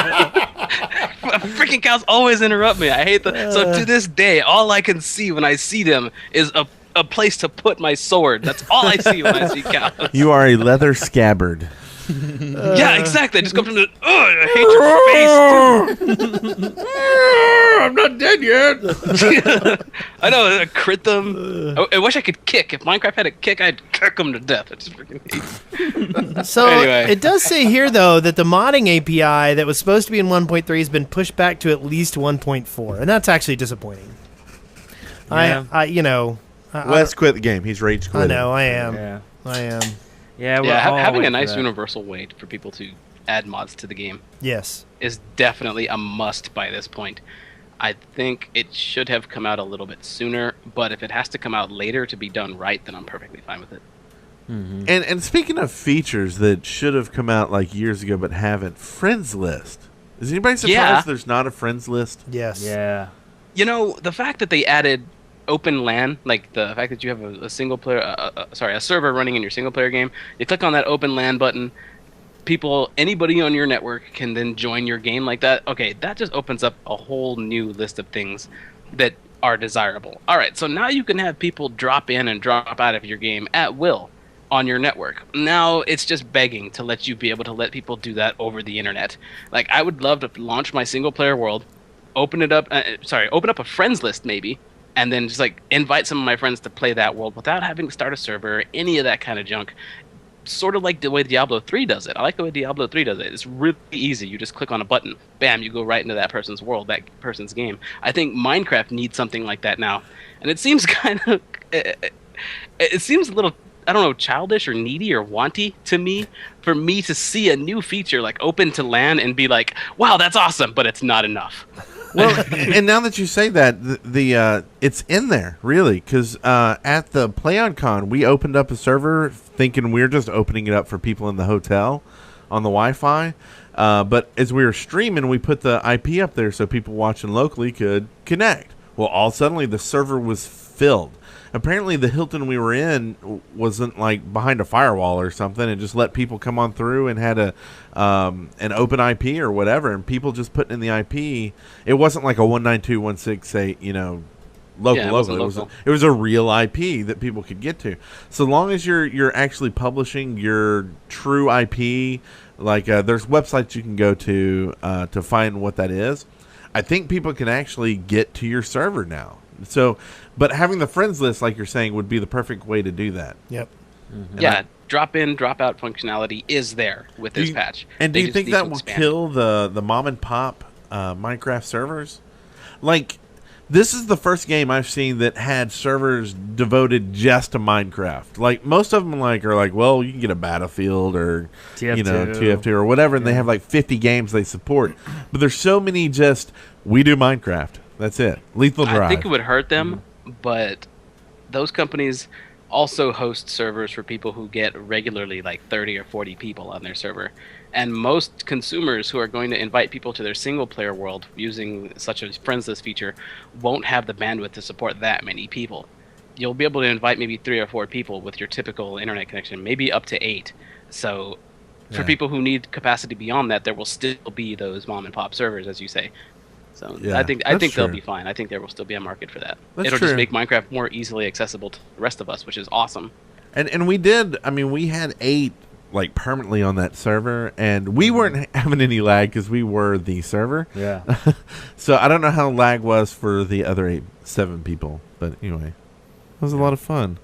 freaking cows always interrupt me. I hate them. So to this day, all I can see when I see them is a place to put my sword. That's all I see when I see cows. You are a leather scabbard. Yeah, exactly. I just go from the. I hate your face. I'm not dead yet. I know, I crit them. I wish I could kick. If Minecraft had a kick, I'd kick them to death. I just freaking hate them. So Anyway. it does say here, though, that the modding API that was supposed to be in 1.3 has been pushed back to at least 1.4, and that's actually disappointing. Yeah. Wes quit the game. He's rage I quitting. know, I am. Yeah. I am. Yeah, we're Yeah, all having a waiting for nice that. universal way for people to add mods to the game Yes. is definitely a must by this point. I think it should have come out a little bit sooner, but if it has to come out later to be done right, then I'm perfectly fine with it. And speaking of features that should have come out like years ago but haven't, friends list. Is anybody surprised Yeah. there's not a friends list? Yes. Yeah. You know, the fact that they added open LAN, like the fact that you have a single player, a server running in your single player game, you click on that open LAN button, anybody on your network can then join your game like that. Okay, that just opens up a whole new list of things that are desirable. All right, so now you can have people drop in and drop out of your game at will on your network. Now it's just begging to let you be able to let people do that over the internet. Like, I would love to launch my single player world, open up a friends list maybe, and then just like invite some of my friends to play that world without having to start a server or any of that kind of junk. Sort of like the way Diablo 3 does it. I like the way Diablo 3 does it. It's really easy. You just click on a button, bam, you go right into that person's world, that person's game. I think Minecraft needs something like that now. And it seems kind of... It seems a little, I don't know, childish or needy or wanty to me for me to see a new feature like open to LAN and be like, wow, that's awesome, but it's not enough. Well, and now that you say that, the it's in there really, because at the PlayOnCon we opened up a server thinking we were just opening it up for people in the hotel on the Wi-Fi, but as we were streaming, we put the IP up there so people watching locally could connect. Well, all suddenly the server was filled. Apparently, the Hilton we were in wasn't like behind a firewall or something, and just let people come on through and had an open IP or whatever, and people just putting in the IP. It wasn't like a 192.168, local. Yeah, it wasn't It was a real IP that people could get to. So long as you're actually publishing your true IP, like there's websites you can go to find what that is. I think people can actually get to your server now. So, but having the friends list, like you're saying, would be the perfect way to do that. Yep. Yeah, drop in, drop out functionality is there with this patch. And do They you just think need that to will expand kill the mom and pop Minecraft servers? Like, this is the first game I've seen that had servers devoted just to Minecraft. Like, most of them are like, well, you can get a Battlefield or TF2. TF2 or whatever, and they have like 50 games they support. But there's so many just we do Minecraft. That's it. Lethal Drive. I think it would hurt them, but those companies also host servers for people who get regularly like 30 or 40 people on their server. And most consumers who are going to invite people to their single player world using such a friends list feature won't have the bandwidth to support that many people. You'll be able to invite maybe 3 or 4 people with your typical internet connection, maybe up to 8. So for people who need capacity beyond that, there will still be those mom and pop servers, as you say. So Yeah, I think that's they'll true. be fine. I think there will still be a market for that. That's It'll true. just make Minecraft more easily accessible to the rest of us, which is awesome. And we did. I mean, we had 8 like permanently on that server, and we weren't having any lag because we were the server. Yeah. So I don't know how lag was for the other 7 people, but anyway, it was a lot of fun.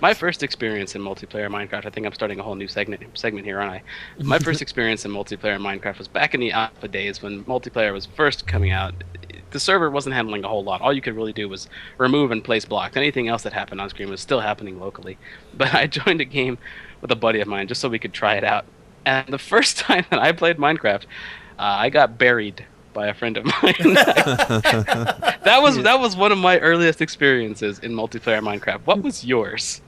My first experience in multiplayer Minecraft, I think I'm starting a whole new segment here, aren't I? My first experience in multiplayer Minecraft was back in the alpha days when multiplayer was first coming out. The server wasn't handling a whole lot. All you could really do was remove and place blocks. Anything else that happened on screen was still happening locally. But I joined a game with a buddy of mine just so we could try it out. And the first time that I played Minecraft, I got buried by a friend of mine. That was one of my earliest experiences in multiplayer Minecraft. What was yours?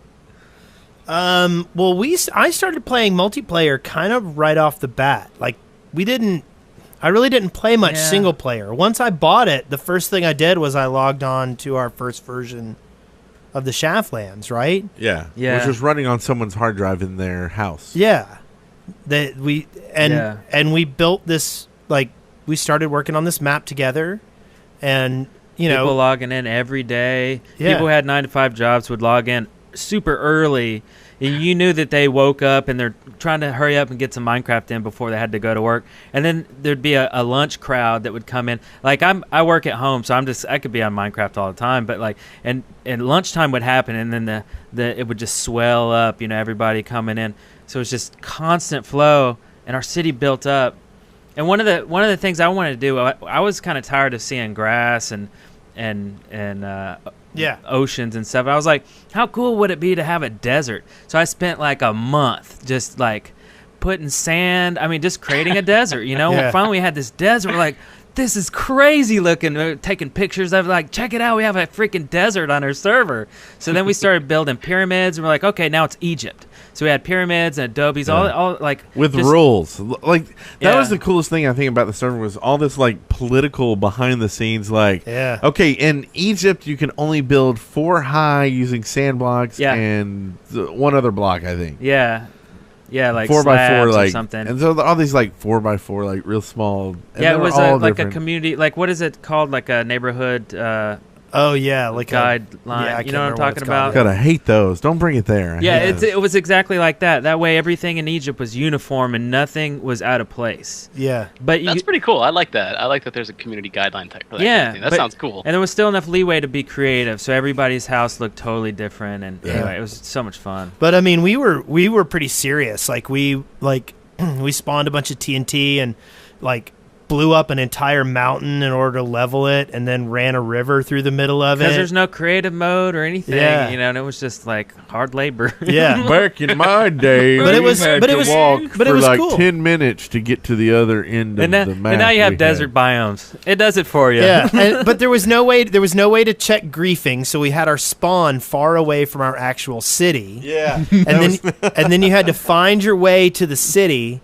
Well, I started playing multiplayer kind of right off the bat. Like, I really didn't play much single player. Once I bought it, the first thing I did was I logged on to our first version of the Shaftlands, right? Yeah. Yeah. Which was running on someone's hard drive in their house. Yeah. And we built this, like, we started working on this map together, and, people logging in every day. Yeah. People who had 9-to-5 jobs would log in super early. You knew that they woke up and they're trying to hurry up and get some Minecraft in before they had to go to work. And then there'd be a lunch crowd that would come in. Like, I work at home, so I could be on Minecraft all the time. But like, and lunchtime would happen, and then it would just swell up. Everybody coming in. So it was just constant flow, and our city built up. And one of the things I wanted to do, I was kind of tired of seeing grass and oceans and stuff. I was like, how cool would it be to have a desert? So I spent like a month just like putting sand. I mean, just creating a desert. Yeah. Finally we had this desert. We're like, this is crazy looking. We're taking pictures of it, like, check it out. We have a freaking desert on our server. So then we started building pyramids, and we're like, okay, now it's Egypt. So we had pyramids and adobes, all like with rules. Like, that was the coolest thing I think about the server was all this like political behind the scenes. Like, okay, in Egypt you can only build 4 high using sand blocks and one other block, I think. Yeah, like 4x4, like or something. And so all these like 4x4, like real small. And it was like different. a community. Like, what is it called? Like a neighborhood. Like guideline. You know what I'm talking about? God, I hate those. Don't bring it there. It was exactly like that. That way, everything in Egypt was uniform and nothing was out of place. Yeah, but that's pretty cool. I like that. I like that there's a community guideline type for that. Yeah, kind of thing. That sounds cool. And there was still enough leeway to be creative, so everybody's house looked totally different. And anyway, it was so much fun. But I mean, we were pretty serious. Like, we spawned a bunch of TNT and like blew up an entire mountain in order to level it, and then ran a river through the middle of it. Because there's no creative mode or anything, and it was just like hard labor. Yeah, back in my day, but it was like cool. 10 minutes to get to the other end of the map. And now you have desert biomes. It does it for you. Yeah, but there was no way to check griefing, so we had our spawn far away from our actual city. Yeah, and then you had to find your way to the city.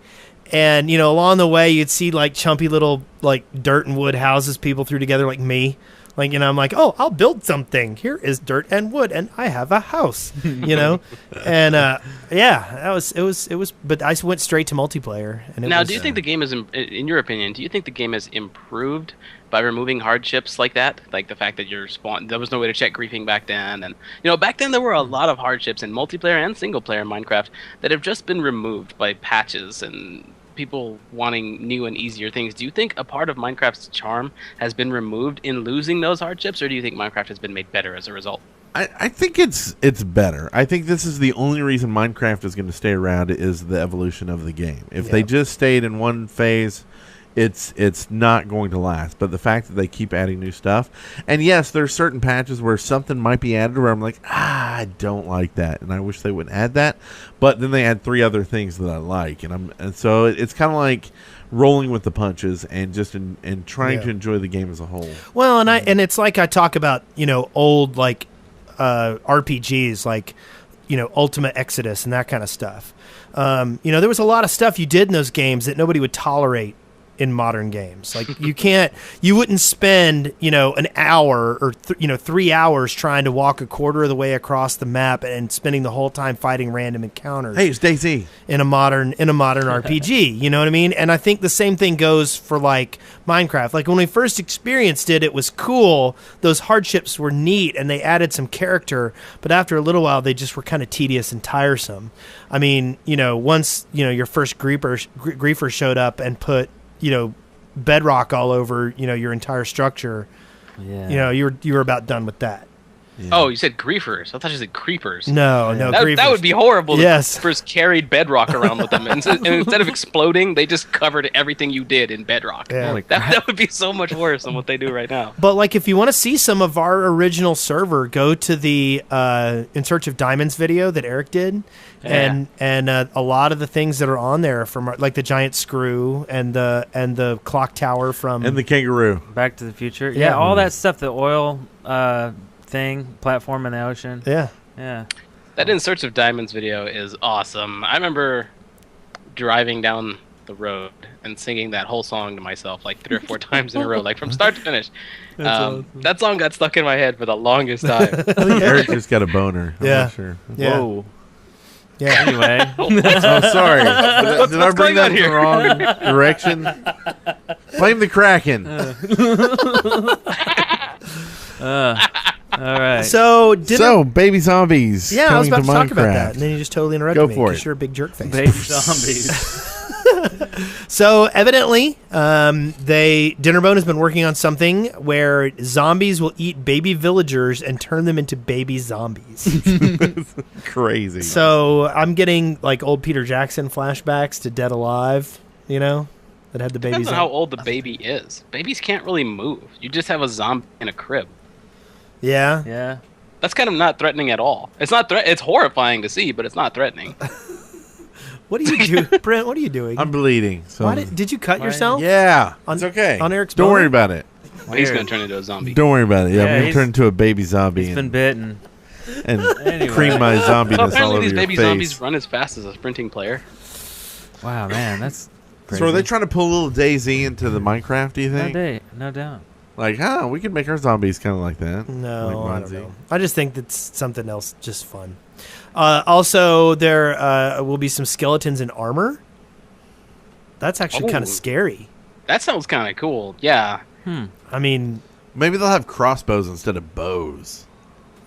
And, along the way, you'd see, like, chumpy little, like, dirt and wood houses people threw together, like me. Like, I'm like, oh, I'll build something. Here is dirt and wood, and I have a house, And, it was, but I went straight to multiplayer. And do you think the game is, in your opinion, do you think the game has improved by removing hardships like that? Like the fact that there was no way to check griefing back then. And, back then there were a lot of hardships in multiplayer and single player Minecraft that have just been removed by patches and people wanting new and easier things. Do you think a part of Minecraft's charm has been removed in losing those hardships, or do you think Minecraft has been made better as a result? I think it's better. I think this is the only reason Minecraft is going to stay around is the evolution of the game. If they just stayed in one phase, it's not going to last. But the fact that they keep adding new stuff, and yes, there's certain patches where something might be added where I'm like, I don't like that, and I wish they wouldn't add that. But then they add 3 other things that I like, and so it's kind of like rolling with the punches and just and trying to enjoy the game as a whole. Well, and it's like I talk about old like RPGs like Ultimate Exodus and that kind of stuff. There was a lot of stuff you did in those games that nobody would tolerate in modern games. Like you wouldn't spend an hour or 3 hours trying to walk a quarter of the way across the map and spending the whole time fighting random encounters. Hey, it's DayZ in a modern RPG. You know what I mean? And I think the same thing goes for like Minecraft. Like when we first experienced it, it was cool. Those hardships were neat and they added some character. But after a little while, they just were kind of tedious and tiresome. I mean, once your first griefer showed up and put bedrock all over your entire structure, you were about done with that. Yeah. Oh, you said griefers. I thought you said creepers. No, That griefers. would be horrible. Yes. The creepers carried bedrock around with them, and instead of exploding, they just covered everything you did in bedrock. Yeah. That would be so much worse than what they do right now. But like, if you want to see some of our original server, go to the In Search of Diamonds video that Eric did, and a lot of the things that are on there from like the giant screw and the clock tower from And the kangaroo. Back to the Future. Yeah. Yeah, all that stuff. The oil platform in the ocean. yeah. Yeah. That In Search of Diamonds video is awesome. I remember driving down the road and singing that whole song to myself like 3 or 4 times in a row, like from start to finish. That song got stuck in my head for the longest time. Eric just got a boner. I'm Yeah. not sure. Yeah. Whoa. Yeah. Anyway. Oh, sorry. Did I bring going that on in the here? wrong direction? Blame the Kraken. All right. So Baby zombies. yeah, I was coming about to talk about Minecraft. that, and then you just totally interrupted Go me for because it. you're a big jerk face. Baby zombies. So evidently, Dinnerbone has been working on something where zombies will eat baby villagers and turn them into baby zombies. Crazy. So I'm getting like old Peter Jackson flashbacks to Dead Alive, that had the babies. Depends on how old the baby is. Babies can't really move. You just have a zombie in a crib. Yeah. Yeah. That's kind of not threatening at all. It's not It's horrifying to see, but it's not threatening. What do you do, Brent? What are you doing? I'm bleeding. So Why did you cut yourself? yeah, On- it's okay. on Eric's Don't boner? worry about it. He's going to turn into a zombie. Don't worry about it. Yeah, Yeah, I'm gonna he's- turn into a baby zombie He's been and, bitten. and Anyway. cream my Well, zombiness all apparently over these your baby face. zombies run as fast as a sprinting player. Wow, man, that's crazy. So are they trying to pull a little Daisy into the Minecraft? Do you think? No doubt. Like, we could make our zombies kind of like that. No, like I don't MindZ. know. I just think that's something else, just fun. Also, there will be some skeletons in armor. That's actually kind of Oh. scary. That sounds kind of cool. Yeah. I mean, Maybe they'll have crossbows instead of bows.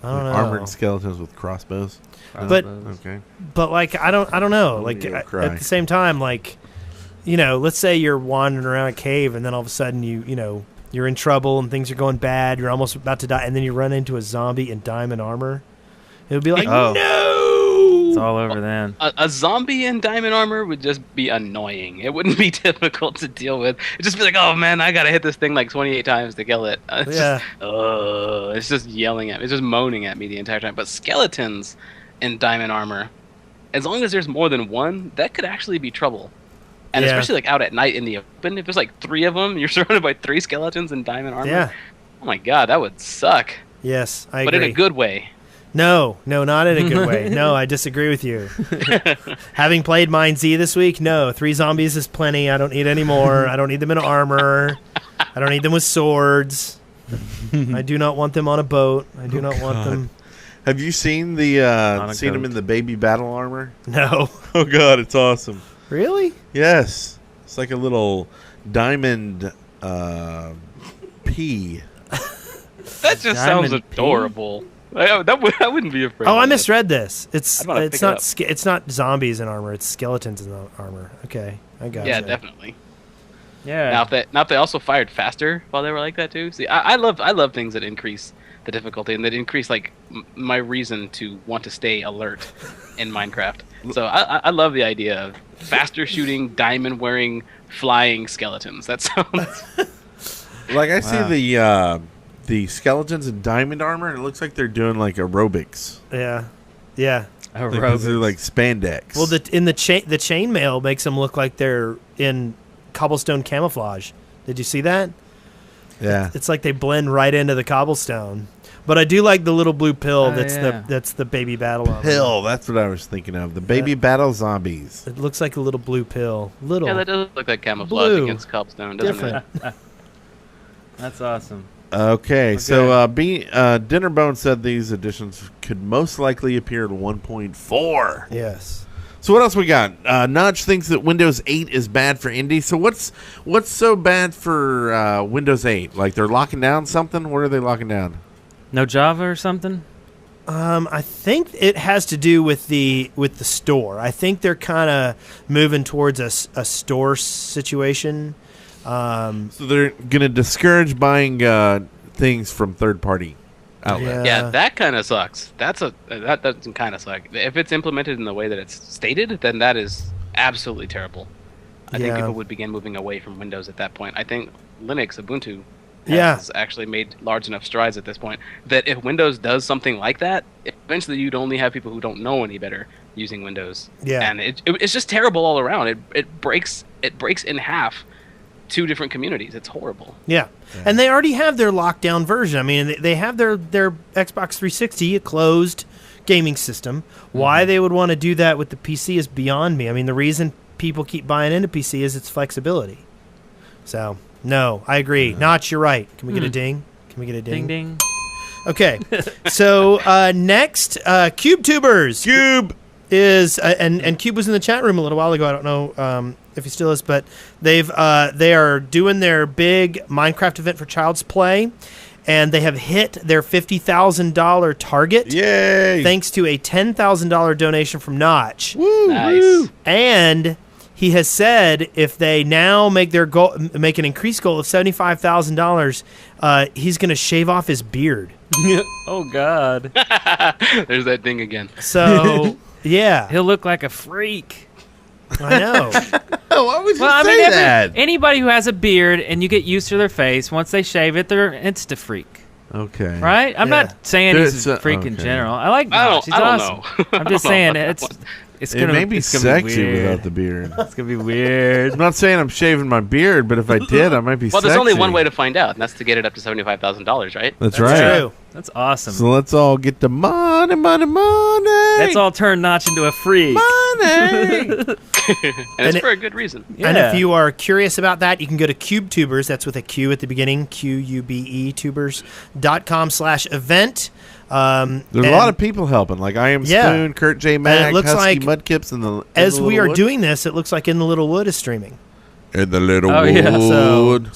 I don't know. Armored skeletons with crossbows. But Okay. but like I don't know. Like gonna at cry. the same time, like let's say you're wandering around a cave and then all of a sudden you're in trouble and things are going bad. You're almost about to die, and then you run into a zombie in diamond armor. It would be like Oh. no. It's all over then. A zombie in diamond armor would just be annoying. It wouldn't be difficult to deal with. It'd just be like, oh man, I gotta hit this thing like 28 times to kill it. Yeah. It's just yelling at me. It's just moaning at me the entire time. But skeletons in diamond armor, as long as there's more than one, that could actually be trouble. And Yeah. especially like out at night in the open, if there's like 3 of them, you're surrounded by 3 skeletons in diamond armor. Yeah. Oh my god, that would suck. Yes, I But agree. in a good way. No, not in a good way. No, I disagree with you. Having played MindZ this week, no, 3 zombies is plenty. I don't need any more. I don't need them in armor. I don't need them with swords. I do not want them on a boat. I do not want them. Have you seen a seen them goat. in the baby battle armor? No. Oh god, it's awesome. Really? Yes, it's like a little diamond pea. That just sounds Diamond pea? adorable. I wouldn't be afraid. Oh, of I that. misread this. It's I'd wanna it's pick it not up. it's not zombies in armor. It's skeletons in armor. Okay, I got Yeah, it. definitely. Yeah. Now if they also fired faster while they were like that too. See, I love things that increase the difficulty and that increase like my reason to want to stay alert in Minecraft. So I love the idea of faster shooting, diamond wearing, flying skeletons. That sounds. Like I Wow. see the skeletons in diamond armor, and it looks like they're doing like aerobics. Yeah. Because they're like spandex. Well, the chainmail makes them look like they're in cobblestone camouflage. Did you see that? yeah. It's like they blend right into the cobblestone. But I do like the little blue pill. Oh, That's yeah. the baby battle armor. Pill. That's what I was thinking of. The baby battle zombies. It looks like a little blue pill. Little. Yeah, that does look like camouflage Blue. against cobblestone, doesn't Different. it? That's awesome. Okay, so Dinnerbone said these additions could most likely appear in 1.4. Yes. So what else we got? Notch thinks that Windows 8 is bad for indie. So what's so bad for Windows 8? Like they're locking down something? What are they locking down? No Java or something? I think it has to do with the store. I think they're kind of moving towards a store situation. So they're going to discourage buying things from third-party outlet. Yeah, that kind of sucks. That doesn't kind of suck. If it's implemented in the way that it's stated, then that is absolutely terrible. I think people would begin moving away from Windows at that point. I think Linux, Ubuntu, has actually made large enough strides at this point that if Windows does something like that, eventually you'd only have people who don't know any better using Windows. Yeah, and it's just terrible all around. It breaks in half 2 different communities. It's horrible. Yeah. And they already have their lockdown version. I mean, they have their Xbox 360, a closed gaming system. Why they would want to do that with the PC is beyond me. I mean, the reason people keep buying into PC is its flexibility. So, no, I agree. Notch, you're right. Can we get a ding? Can we get a ding? Ding, ding. Okay. So, next, Cubetubers. Cube is and Cube was in the chat room a little while ago. I don't know if he still is, but they are doing their big Minecraft event for Child's Play, and they have hit their $50,000 target. Yay! Thanks to a $10,000 donation from Notch. Woo! Nice. And he has said if they now make an increased goal of $75,000, he's going to shave off his beard. Oh God! There's that thing again. So yeah, He'll look like a freak. I know. Why would you say that? Anybody who has a beard and you get used to their face, once they shave it, they're insta freak. Okay. Right? I'm Yeah. not saying he's a freak in general. I like Notch. He's I don't awesome. know. I'm just saying it's It gonna may be it's gonna sexy weird. without the beard. It's gonna be weird. I'm not saying I'm shaving my beard, but if I did, I might be Well, sexy. there's only one way to find out, and that's to get it up to $75,000, right? That's right. True. That's awesome. So let's all get the money. Let's all turn Notch into a freak. money. And it's for a good reason. Yeah. And if you are curious about that, you can go to Cubetubers. That's with a Q at the beginning. QUBE tubers.com/event. There's a lot of people helping. Like I Am Spoon, Kurt J. Mack, looks Husky like Mudkips, and as we are Wood. doing this, it looks like In the Little Wood is streaming. In the Little Oh, yeah. Wood.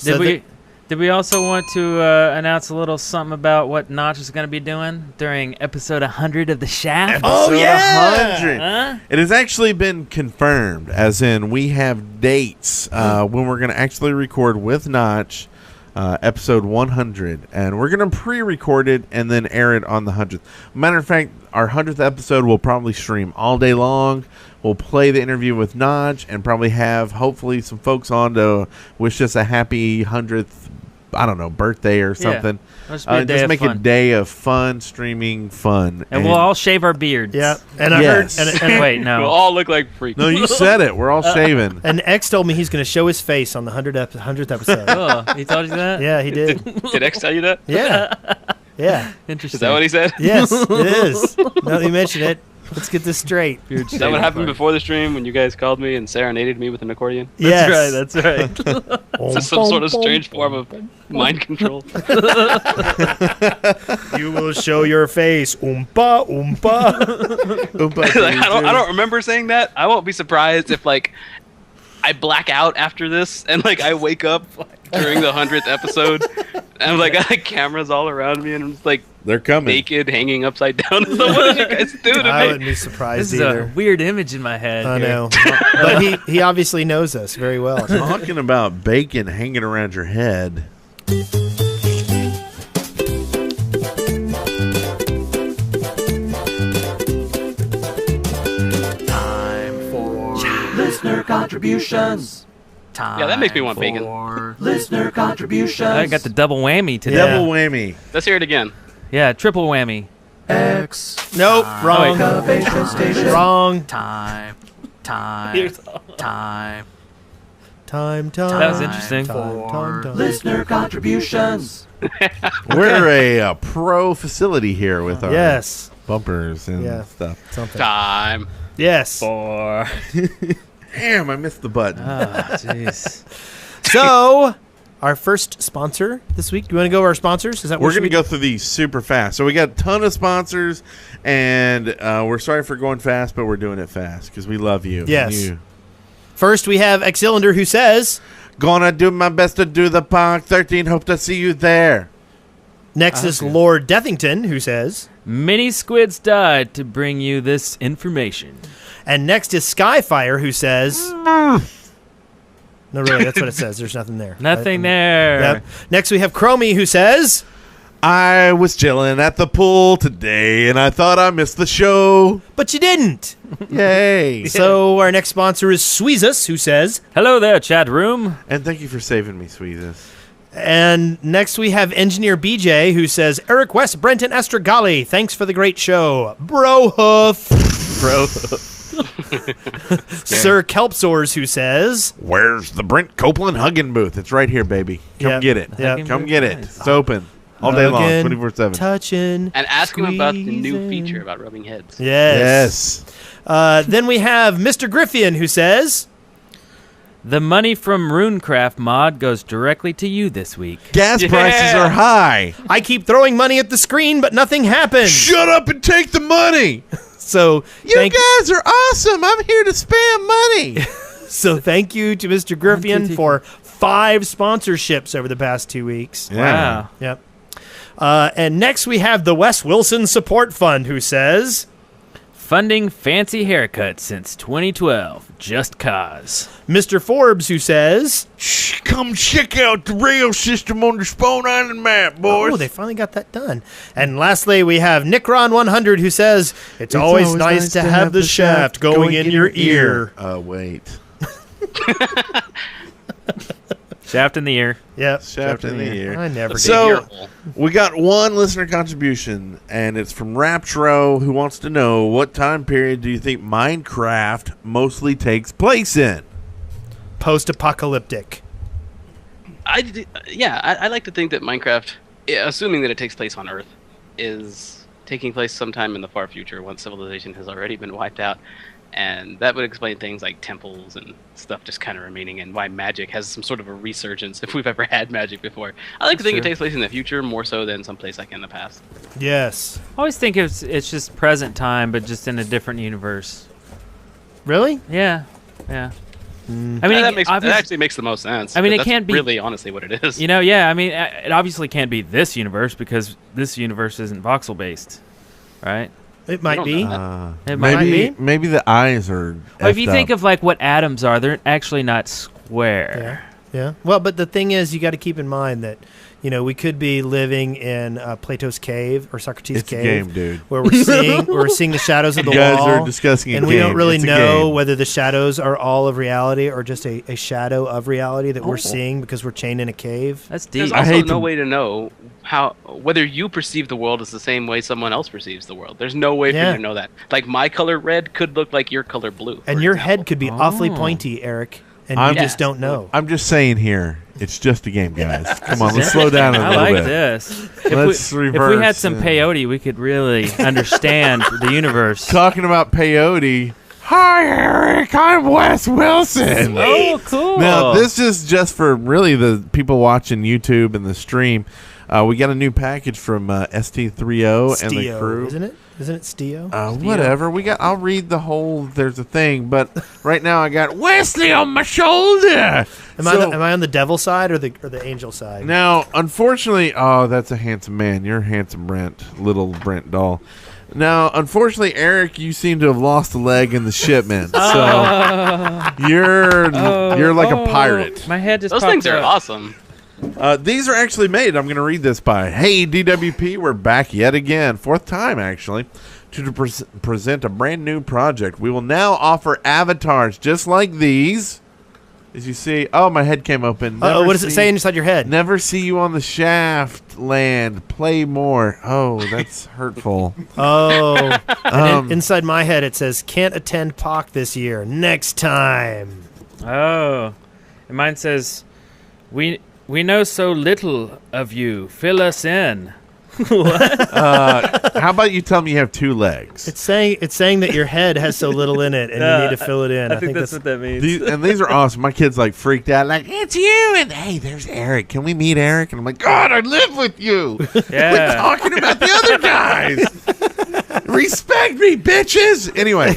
Did we also want to announce a little something about what Notch is going to be doing during episode 100 of The Shaft? Episode 100. Huh? It has actually been confirmed, as in we have dates when we're going to actually record with Notch episode 100. And we're going to pre-record it and then air it on the 100th. Matter of fact, our 100th episode will probably stream all day long. We'll play the interview with Notch and probably have, hopefully, some folks on to wish us a happy 100th, I don't know, birthday or something. Just be a day Just of make fun. a day of fun, streaming fun. And we'll all shave our beards. Yeah. And I Yes. heard. And wait, We'll no. all look like freaks. No, you said it. We're all shaving. And X told me he's going to show his face on the 100th episode. Oh, he told you that? Yeah, he did. Did X tell you that? Yeah. Yeah. Interesting. Is that what he said? Yes, it is. Now that you mention it, let's get this straight. Is that what happened before the stream when you guys called me and serenaded me with an accordion? Yes. That's right. Is this some sort of strange form of mind control? You will show your face. Oompa, oompa. Like, I don't remember saying that. I won't be surprised if like I black out after this and like I wake up during the 100th episode and like I got cameras all around me and I'm just like They're coming. naked, hanging upside down. So what did you guys do to I me? wouldn't be surprised This is either. a weird image in my head. I here. know. But he obviously knows us very well. Talking about bacon hanging around your head. Time for listener contributions. Time Yeah, that makes me want bacon. for listener contributions. I got the double whammy today. Yeah. Double whammy. Let's hear it again. Yeah, triple whammy. X. Nope, wrong. Excavation station. Wrong. Time. Time. Time. Time. That was interesting. For listener contributions. We're a pro facility here with our Yes. bumpers and Yeah. stuff. Something. Time. Yes. Four. Damn, I missed the button. Oh, jeez. So, our first sponsor this week. Do you want to go over our sponsors? Is that what We're going to we go through these super fast. So we got a ton of sponsors, and we're sorry for going fast, but we're doing it fast because we love you. Yes. You. First, we have X-Cylinder who says, Gonna do my best to do the Park 13. Hope to see you there. next is Lord Dethington who says, Many squids died to bring you this information. and next is Skyfire who says, no, really, that's what it says. There's nothing there. Nothing there. Yep. Next, we have Chromie who says, I was chilling at the pool today, and I thought I missed the show. But you didn't. Yay. So our next sponsor is Sweezus, who says, Hello there, chat room. And thank you for saving me, Sweezus. and next we have Engineer BJ, who says, Eric West, Brenton Estragali, thanks for the great show. Bro Hoof. Bro. Sir Kelpsors, who says, Where's the Brent Copeland hugging booth? It's right here, baby. Come Yep. get it. Yep. Come get it. It's open all day long, Hugging, 24/7. touching, And ask him about the new squeezing. feature about rubbing heads. Yes. Then we have Mr. Griffian, who says, The money from RuneCraft mod goes directly to you this week. Gas prices are high. I keep throwing money at the screen, but nothing happens. Shut up and take the money. So You guys are awesome. I'm here to spam money. thank you to Mr. Griffian for 5 sponsorships over the past 2 weeks. Wow. Yep. And next we have the Wes Wilson Support Fund, who says, Funding fancy haircuts since 2012. Just cause. Mr. Forbes, who says, Come check out the rail system on the Spawn Island map, boys. oh, they finally got that done. And lastly, we have Nicron100, who says, it's always nice to have the shaft going in your ear. Wait. Shaft in the ear. Yep. Shaft in the ear. I never did. So, we got one listener contribution, and it's from Raptro, who wants to know, what time period do you think Minecraft mostly takes place in? Post-apocalyptic. I like to think that Minecraft, assuming that it takes place on Earth, is taking place sometime in the far future once civilization has already been wiped out. And that would explain things like temples and stuff just kind of remaining, and why magic has some sort of a resurgence if we've ever had magic before. I like to think it takes place in the future more so than someplace like in the past. Yes. I always think it's just present time, but just in a different universe. Really? Yeah. Yeah. I mean, That actually makes the most sense. I mean, but it that's can't be- really honestly what it is. You know, yeah. I mean, it obviously can't be this universe because this universe isn't voxel based, right? It might be. It might be. Maybe the eyes are. If you think of like what atoms are, they're actually not square. Yeah. Well, but the thing is, you got to keep in mind that, we could be living in Plato's cave or Socrates' it's cave, a game, dude. where we're seeing the shadows of the You guys wall, are discussing a and we game. don't really It's a know game. whether the shadows are all of reality or just a shadow of reality that we're seeing because we're chained in a cave. That's There's deep. also hate no to- way to know whether you perceive the world as the same way someone else perceives the world. There's no way for you to know that. Like my color red could look like your color blue. And for your example. head could be awfully pointy, Eric, and I'm- you just don't know. I'm just saying here, it's just a game, guys. Come on, let's slow down a I little like bit. this. Let's if we reverse had some and- peyote, we could really understand the universe. Talking about peyote. Hi, Eric. I'm Wes Wilson. Oh, cool. Now, this is just for really the people watching YouTube and the stream. We got a new package from ST30 and the Steo, crew. isn't it? Isn't it Steo? Whatever. I'll read the whole. There's a thing, but right now I got Wesley on my shoulder. Am I on the devil side or the angel side? Now, unfortunately, that's a handsome man. You're handsome, Brent, little Brent doll. Now, unfortunately, Eric, you seem to have lost a leg in the shipment, so you're like a pirate. My head just Those popped things are up. awesome. These are actually made. I'm going to read this by Hey DWP. We're back yet again, 4th time actually, to present a brand new project. We will now offer avatars just like these. As you see, my head came open. What does it say inside your head? Never see you on the shaft land. Play more. Oh, that's hurtful. Oh, and inside my head it says, can't attend POC this year. Next time. Oh. And mine says, we know so little of you. Fill us in. How about you tell me you have 2 legs? It's saying that your head has so little in it and you need to fill it in. I think that's what that means. These are awesome. My kid's like freaked out, like, it's you, and hey, there's Eric. Can we meet Eric? And I'm like, God, I live with you. Yeah. We're talking about the other guys. Respect me, bitches. Anyway,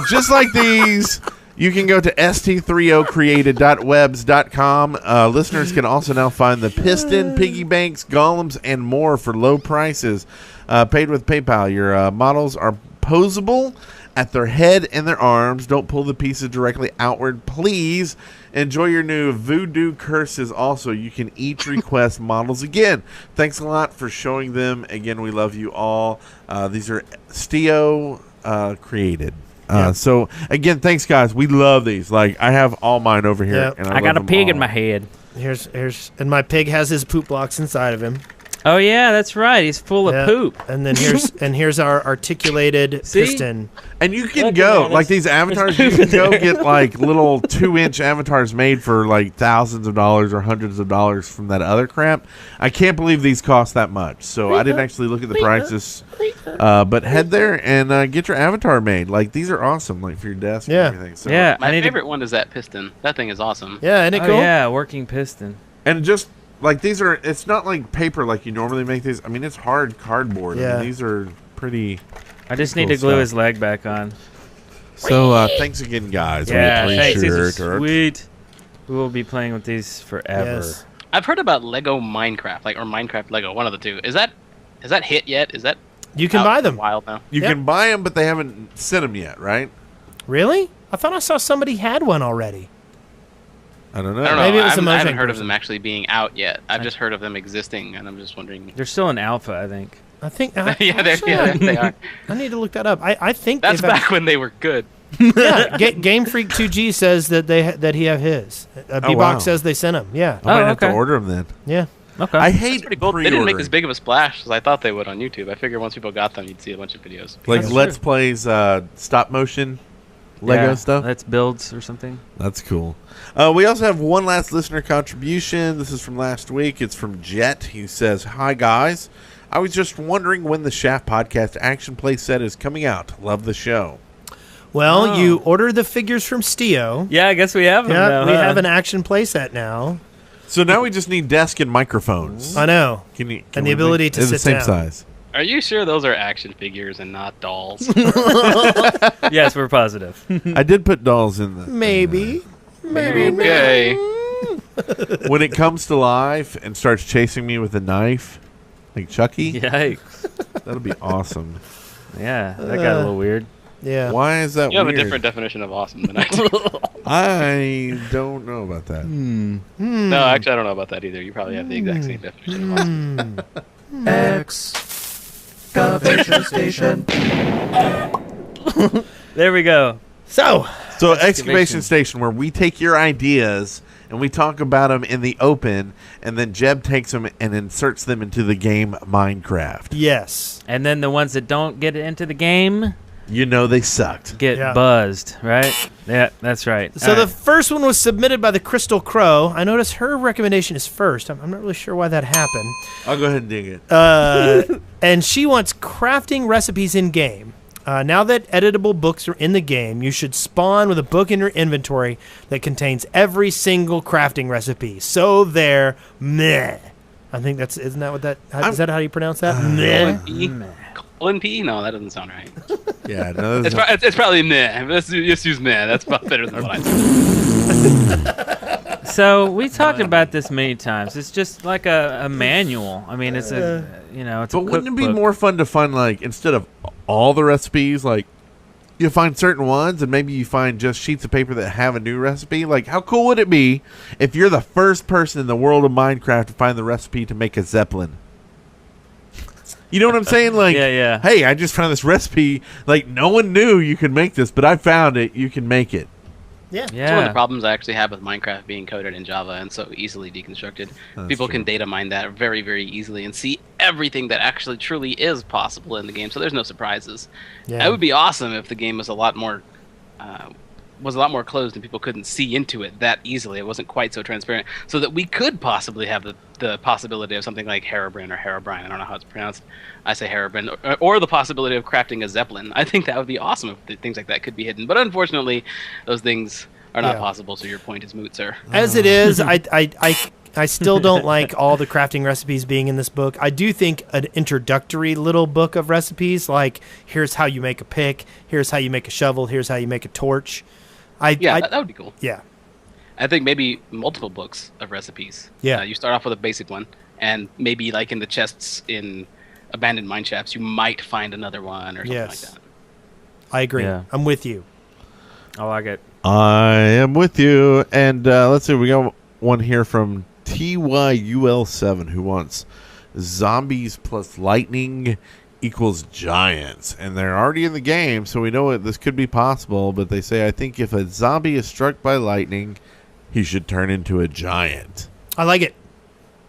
just like these, you can go to st30created.webs.com. Listeners can also now find the piston, piggy banks, golems, and more for low prices. Paid with PayPal. Your models are opposable at their head and their arms. Don't pull the pieces directly outward, please. Enjoy your new voodoo curses. Also, you can each request models again. Thanks a lot for showing them. Again, we love you all. These are Stio created. So again, thanks guys. We love these. Like, I have all mine over here. Yep. And I got a love them pig all. in my head. And my pig has his poop blocks inside of him. Oh yeah, that's right. He's full of Yeah. poop. And then here's our articulated See? piston. And you can Look, go man, like these avatars. You can go get like little 2-inch avatars made for like thousands of dollars or hundreds of dollars from that other crap. I can't believe these cost that much. So I didn't actually look at the prices. But head there and get your avatar made. Like, these are awesome. Like, for your desk Yeah. and everything. So, Yeah, I My need favorite one is that piston. That thing is awesome. Yeah, isn't it Oh cool? yeah, working piston. and just like these are. It's not like paper like you normally make these. I mean, it's hard cardboard. I Yeah. mean, these are pretty. I just Cool need to glue stuff. his leg back on. So thanks again, guys. Yeah, we thanks. These appreciate are it. sweet. We will be playing with these forever. Yes. I've heard about Lego Minecraft, or Minecraft Lego, one of the two. Is that hit yet? Is that You can out buy for a them. while now? You Yep. can buy them, but they haven't sent them yet, right? Really? I thought I saw somebody had one already. I don't know. I don't know. Maybe it was I a haven't Mojang heard of person. them actually being out yet. I've just heard of them existing, and I'm just wondering. They're still in alpha, I think. I think. yeah, actually, they are. I need to look that up. I think That's they've back when they were good. Yeah, Game Freak 2G says that he have his. B-Box wow. says they sent him. Yeah, I might have okay. to order them then. yeah. Okay. I That's hate pretty cool. They didn't make pre-ordering. as big of a splash as I thought they would on YouTube. I figured once people got them, you'd see a bunch of videos. Like That's Let's true. Plays stop motion Lego Yeah, stuff. Let's builds or something. That's cool. We also have one last listener contribution. This is from last week. It's from Jet. He says, "Hi guys, I was just wondering when the Shaft Podcast action play set is coming out. Love the show." Well, Oh. you order the figures from Stio. Yeah, I guess we have them Yeah, now. we huh? have an action playset now. So now we just need desk and microphones. I know. Can you, And the ability to they're the sit same down. size. Are you sure those are action figures and not dolls? Yes, we're positive. I did put dolls in the. Maybe. okay. When it comes to life and starts chasing me with a knife, like Chucky, Yikes. that'll be awesome. Yeah, that got a little weird. Yeah. Why is that You have weird? a different definition of awesome than I do. I don't know about that. No, actually, I don't know about that either. You probably have the exact same definition of awesome. Excavation station. There we go. So, So, Excavation. excavation station, where we take your ideas and we talk about them in the open, and then Jeb takes them and inserts them into the game Minecraft. yes. And then the ones that don't get into the game You know they sucked. get Yeah. buzzed, right? Yeah, that's right. So All the right. first one was submitted by the Crystal Crow. I notice her recommendation is first. I'm not really sure why that happened. I'll go ahead and dig it. And she wants crafting recipes in game. Now that editable books are in the game, you should spawn with a book in your inventory that contains every single crafting recipe. So there, meh. I think isn't that what that, is that how you pronounce that? Meh. Colon P? No, that doesn't sound right. Yeah, no, It's, it's probably meh. Let's just use meh. That's better than what I said. So we talked about this many times. It's just like a manual. I mean, it's a it's a but wouldn't it be cookbook. more fun to find, like, instead of all the recipes, like, you find certain ones and maybe you find just sheets of paper that have a new recipe? Like, how cool would it be if you're the first person in the world of Minecraft to find the recipe to make a Zeppelin? You know what I'm saying? Like, Yeah. hey, I just found this recipe. Like, no one knew you could make this, but I found it. You can make it. Yeah. It's one of Yeah. the problems I actually have with Minecraft being coded in Java and so easily deconstructed. People can data mine that very, very easily and see everything that actually truly is possible in the game, so there's no surprises. Yeah. It would be awesome if the game was a lot more closed and people couldn't see into it that easily. It wasn't quite so transparent, so that we could possibly have the possibility of something like Herobrine or Herobrine. I don't know how it's pronounced. I say Herobrine, or the possibility of crafting a Zeppelin. I think that would be awesome if things like that could be hidden. But unfortunately, those things are not Yeah. possible. So your point is moot, sir. As it is, I still don't like all the crafting recipes being in this book. I do think an introductory little book of recipes, like here's how you make a pick, here's how you make a shovel, here's how you make a torch. That would be cool. Yeah. I think maybe multiple books of recipes. Yeah. You start off with a basic one, and maybe like in the chests in abandoned mine shafts, you might find another one or something Yes. like that. I agree. Yeah. I'm with you. I like it. I am with you. And let's see, we got one here from TYUL7 who wants zombies plus lightning equals giants. And they're already in the game, so we know this could be possible. But they say, I think if a zombie is struck by lightning, he should turn into a giant. I like it.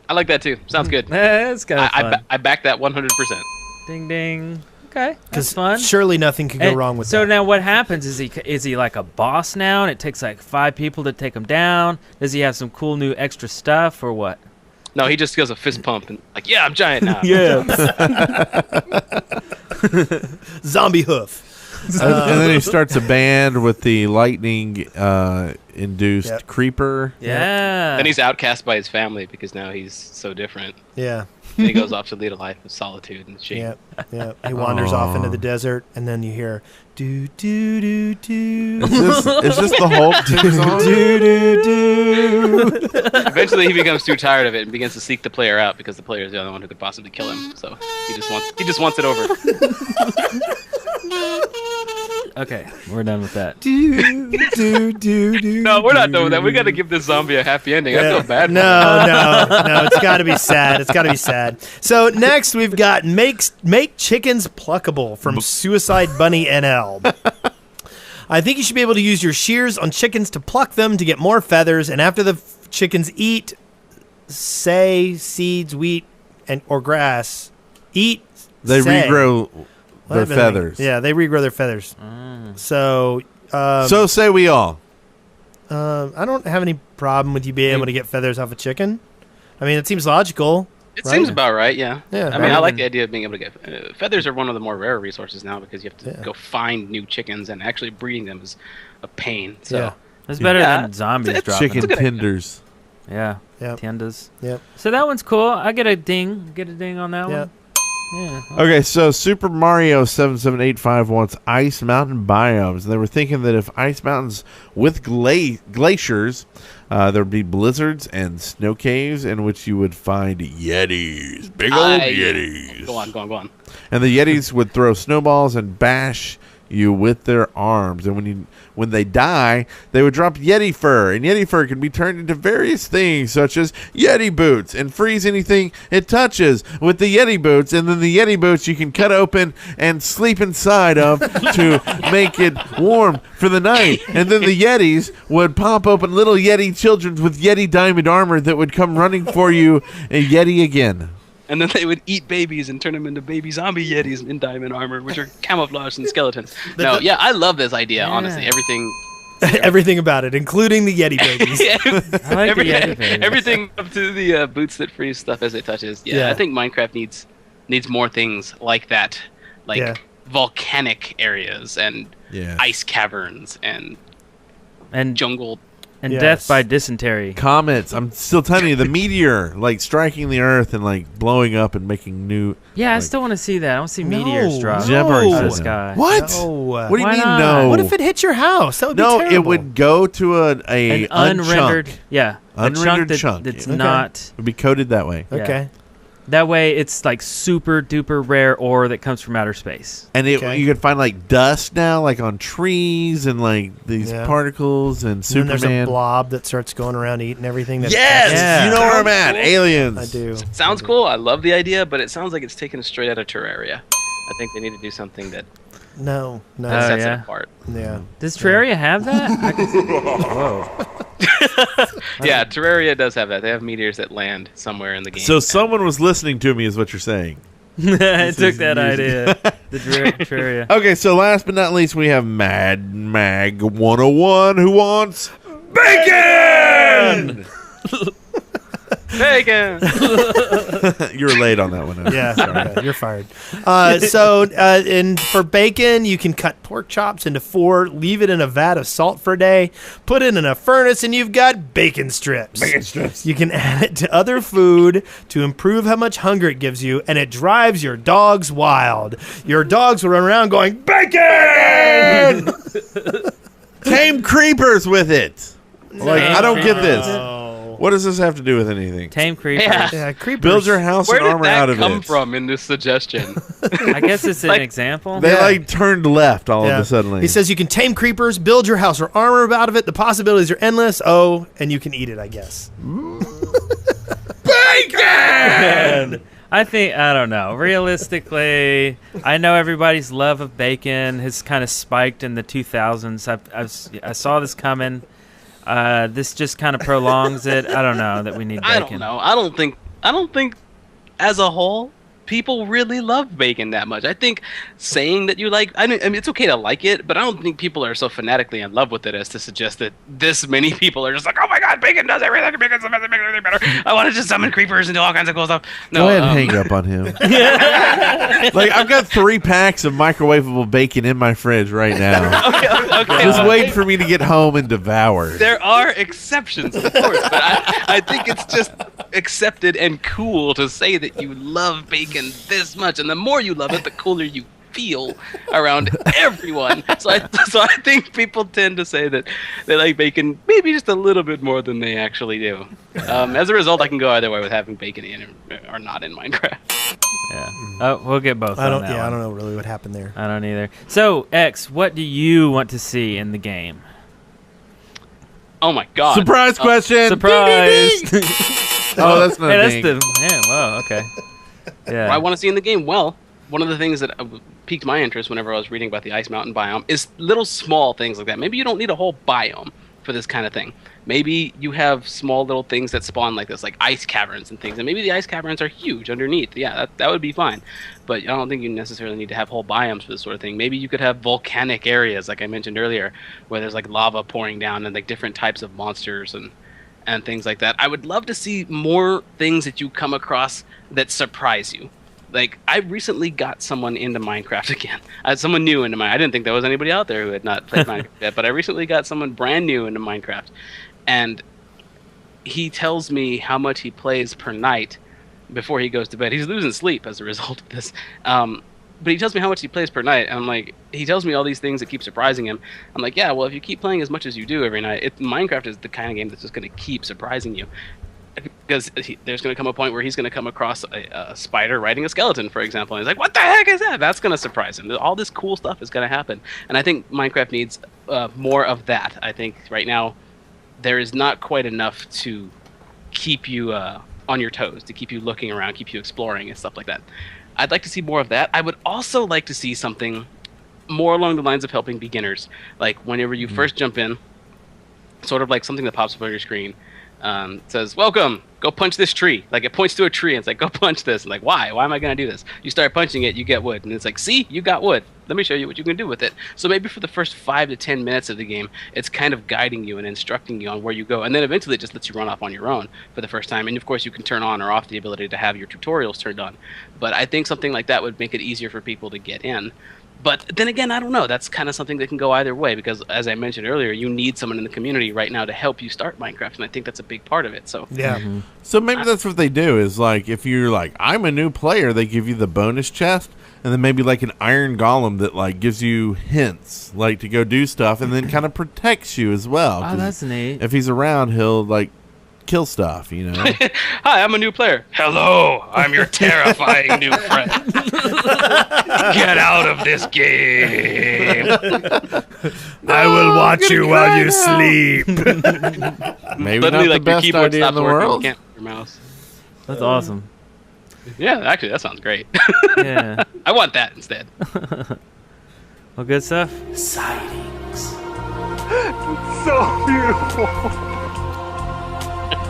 I like that too. Sounds good. It's kind of fun. I back that 100%. Ding ding. Okay, that's Because fun. surely nothing could go And wrong with so that. now what happens? Is he like a boss now, and it takes like 5 people to take him down? Does he have some cool new extra stuff, or what? No, he just goes a fist pump and like, yeah, I'm giant now. Zombie hoof. And then he starts a band with the lightning induced Yep. creeper. Yeah. Then he's outcast by his family because now he's so different. Yeah. And he goes off to lead a life of solitude and shame. Yeah. Yeah. He wanders off into the desert, and then you hear do do do do Is this the Hulk theme song? do do do. Eventually, he becomes too tired of it and begins to seek the player out because the player is the only one who could possibly kill him. So he just wants it over. Okay, we're done with that. Do, do, do, do, No, we're not done with that. We got to give this zombie a happy ending. I feel bad. No, it's got to be sad. It's got to be sad. So next we've got make chickens pluckable from Suicide Bunny NL. I think you should be able to use your shears on chickens to pluck them to get more feathers, and after the chickens eat, say seeds, wheat, or grass, They say. regrow What their happened? feathers. Yeah, they regrow their feathers. So, So say we all. I don't have any problem with you being able to get feathers off a chicken. I mean, it seems logical. It right? seems about right, yeah. Yeah. I mean, I like the idea of being able to get feathers are one of the more rare resources now because you have to go find new chickens, and actually breeding them is a pain. So Yeah. It's better Yeah. than zombies It's dropping. Chicken a good idea. tenders. Yeah. Yep. Tendas. Yep. So that one's cool. I get a ding. Get a ding on that Yep. one. Yeah. Okay, so Super Mario 7785 wants ice mountain biomes. And they were thinking that if ice mountains with glaciers, there would be blizzards and snow caves in which you would find yetis. Big old yetis. Go on. And the yetis would throw snowballs and bash you with their arms. And when they die, they would drop yeti fur. And yeti fur can be turned into various things, such as yeti boots, and freeze anything it touches with the yeti boots. And then the yeti boots you can cut open and sleep inside of to make it warm for the night. And then the yetis would pop open little yeti children with yeti diamond armor that would come running for you a yeti again. And then they would eat babies and turn them into baby zombie yetis in diamond armor, which are camouflaged and skeletons. No, yeah, I love this idea, honestly. Everything about it, including the Yeti babies. I like the Yeti babies. Everything up to the boots that freeze stuff as it touches. Yeah, I think Minecraft needs more things like that, like volcanic areas and ice caverns and jungle. And death by dysentery. Comets. I'm still telling you, the meteor, like striking the earth and like blowing up and making new. Yeah, I like, still want to see that. I want to see meteors drop Jeb out already of the said sky. What? No. What do you Why mean not? no? What if it hit your house? That would be No, terrible. it would go to an unrendered, chunk. yeah, Unrendered a chunk. chunk that's Okay. not. It would be coded that way. Yeah. Okay. That way, it's like super duper rare ore that comes from outer space. And you could find like dust now, like on trees and like these particles and And then Superman. there's a blob that starts going around eating everything. That's Yes! You know where I'm at. Aliens. I do. Sounds cool. I love the idea, but it sounds like it's taken straight out of Terraria. I think they need to do something that No. sets it apart. Yeah. Does Terraria have that? Whoa. Yeah, Terraria does have that. They have meteors that land somewhere in the game. So someone was listening to me, is what you're saying. I took that idea. The Terraria. Okay, so last but not least, we have Mad Mag 101 who wants bacon. Bacon! You were late on that one. Yeah, okay, you're fired. And for bacon, you can cut pork chops into 4, leave it in a vat of salt for a day, put it in a furnace, and you've got bacon strips. Bacon strips. You can add it to other food to improve how much hunger it gives you, and it drives your dogs wild. Your dogs will run around going, bacon! Tame creepers with it. Like, I don't get this. Oh. What does this have to do with anything? Tame creepers. Yeah, creepers. Build your house Where and did armor out that of come it. from in this suggestion? I guess it's an Like- example. They Yeah. like turned left all of Yeah. a sudden. He says you can tame creepers, build your house or armor out of it. The possibilities are endless. Oh, and you can eat it, I guess. bacon. I think, I don't know. Realistically, I know everybody's love of bacon has kind of spiked in the 2000s. I saw this coming. This just kind of prolongs it. I don't know that we need bacon. I don't know. I don't think as a whole people really love bacon that much. I think saying that you like, I mean, it's okay to like it, but I don't think people are so fanatically in love with it as to suggest that this many people are just like, oh my god, bacon does everything, bacon's the best, it makes everything better. I want to just summon creepers and do all kinds of cool stuff. No, Go ahead and hang up on him. Like, I've got 3 packs of microwavable bacon in my fridge right now. okay, Just well, waiting for me to get home and devour it. there are exceptions, of course, but I think it's just accepted and cool to say that you love bacon this much, and the more you love it, the cooler you feel around everyone. So I think people tend to say that they like bacon maybe just a little bit more than they actually do. As a result, I can go either way with having bacon in or not in Minecraft. Yeah. Oh, we'll get both. I don't. on that Yeah, I one. don't know really what happened there. I don't either. So, X, what do you want to see in the game? Oh my god! Surprise question. Surprise! Oh, that's not Hey, that's ding. the man. Whoa. Okay. Yeah. What I want to see in the game. Well, one of the things that piqued my interest whenever I was reading about the Ice Mountain biome is little small things like that. Maybe you don't need a whole biome for this kind of thing. Maybe you have small little things that spawn like this, like ice caverns and things. And maybe the ice caverns are huge underneath. Yeah, that would be fine. But I don't think you necessarily need to have whole biomes for this sort of thing. Maybe you could have volcanic areas, like I mentioned earlier, where there's like lava pouring down and like different types of monsters and things like that. I would love to see more things that you come across that surprise you. Like, I recently got someone into Minecraft again. I had someone new into Minecraft. I didn't think there was anybody out there who had not played Minecraft yet, but I recently got someone brand new into Minecraft. And he tells me how much he plays per night before he goes to bed. He's losing sleep as a result of this. But he tells me how much he plays per night, and I'm like, he tells me all these things that keep surprising him. I'm like, yeah, well, if you keep playing as much as you do every night, Minecraft is the kind of game that's just going to keep surprising you. Because there's going to come a point where he's going to come across a spider riding a skeleton, for example, and he's like, what the heck is that? That's going to surprise him. All this cool stuff is going to happen. And I think Minecraft needs more of that. I think right now there is not quite enough to keep you on your toes, to keep you looking around, keep you exploring and stuff like that. I'd like to see more of that. I would also like to see something more along the lines of helping beginners. Like whenever you first jump in, sort of like something that pops up on your screen. Says, welcome, go punch this tree. Like, it points to a tree and it's like, go punch this. And like, why am I going to do this? You start punching it, you get wood. And it's like, see, you got wood. Let me show you what you can do with it. So maybe for the first 5 to 10 minutes of the game, it's kind of guiding you and instructing you on where you go. And then eventually it just lets you run off on your own for the first time. And of course you can turn on or off the ability to have your tutorials turned on. But I think something like that would make it easier for people to get in. But then again, I don't know. That's kind of something that can go either way because, as I mentioned earlier, you need someone in the community right now to help you start Minecraft, and I think that's a big part of it. So Yeah. So maybe that's what they do is, like, if you're like, I'm a new player, they give you the bonus chest and then maybe like an iron golem that like gives you hints like to go do stuff and then kind of protects you as well. Oh, 'cause that's neat. if he's around, he'll like kill stuff, you know. Hi, I'm a new player. Hello, I'm your terrifying new friend. Get out of this game. I will watch you while you sleep. Maybe Literally, not the like your best keyboard idea in stops the working. world. You can't move your mouse. That's awesome. Yeah, actually, that sounds great. Yeah. I want that instead. Well, good stuff. Sightings. So beautiful.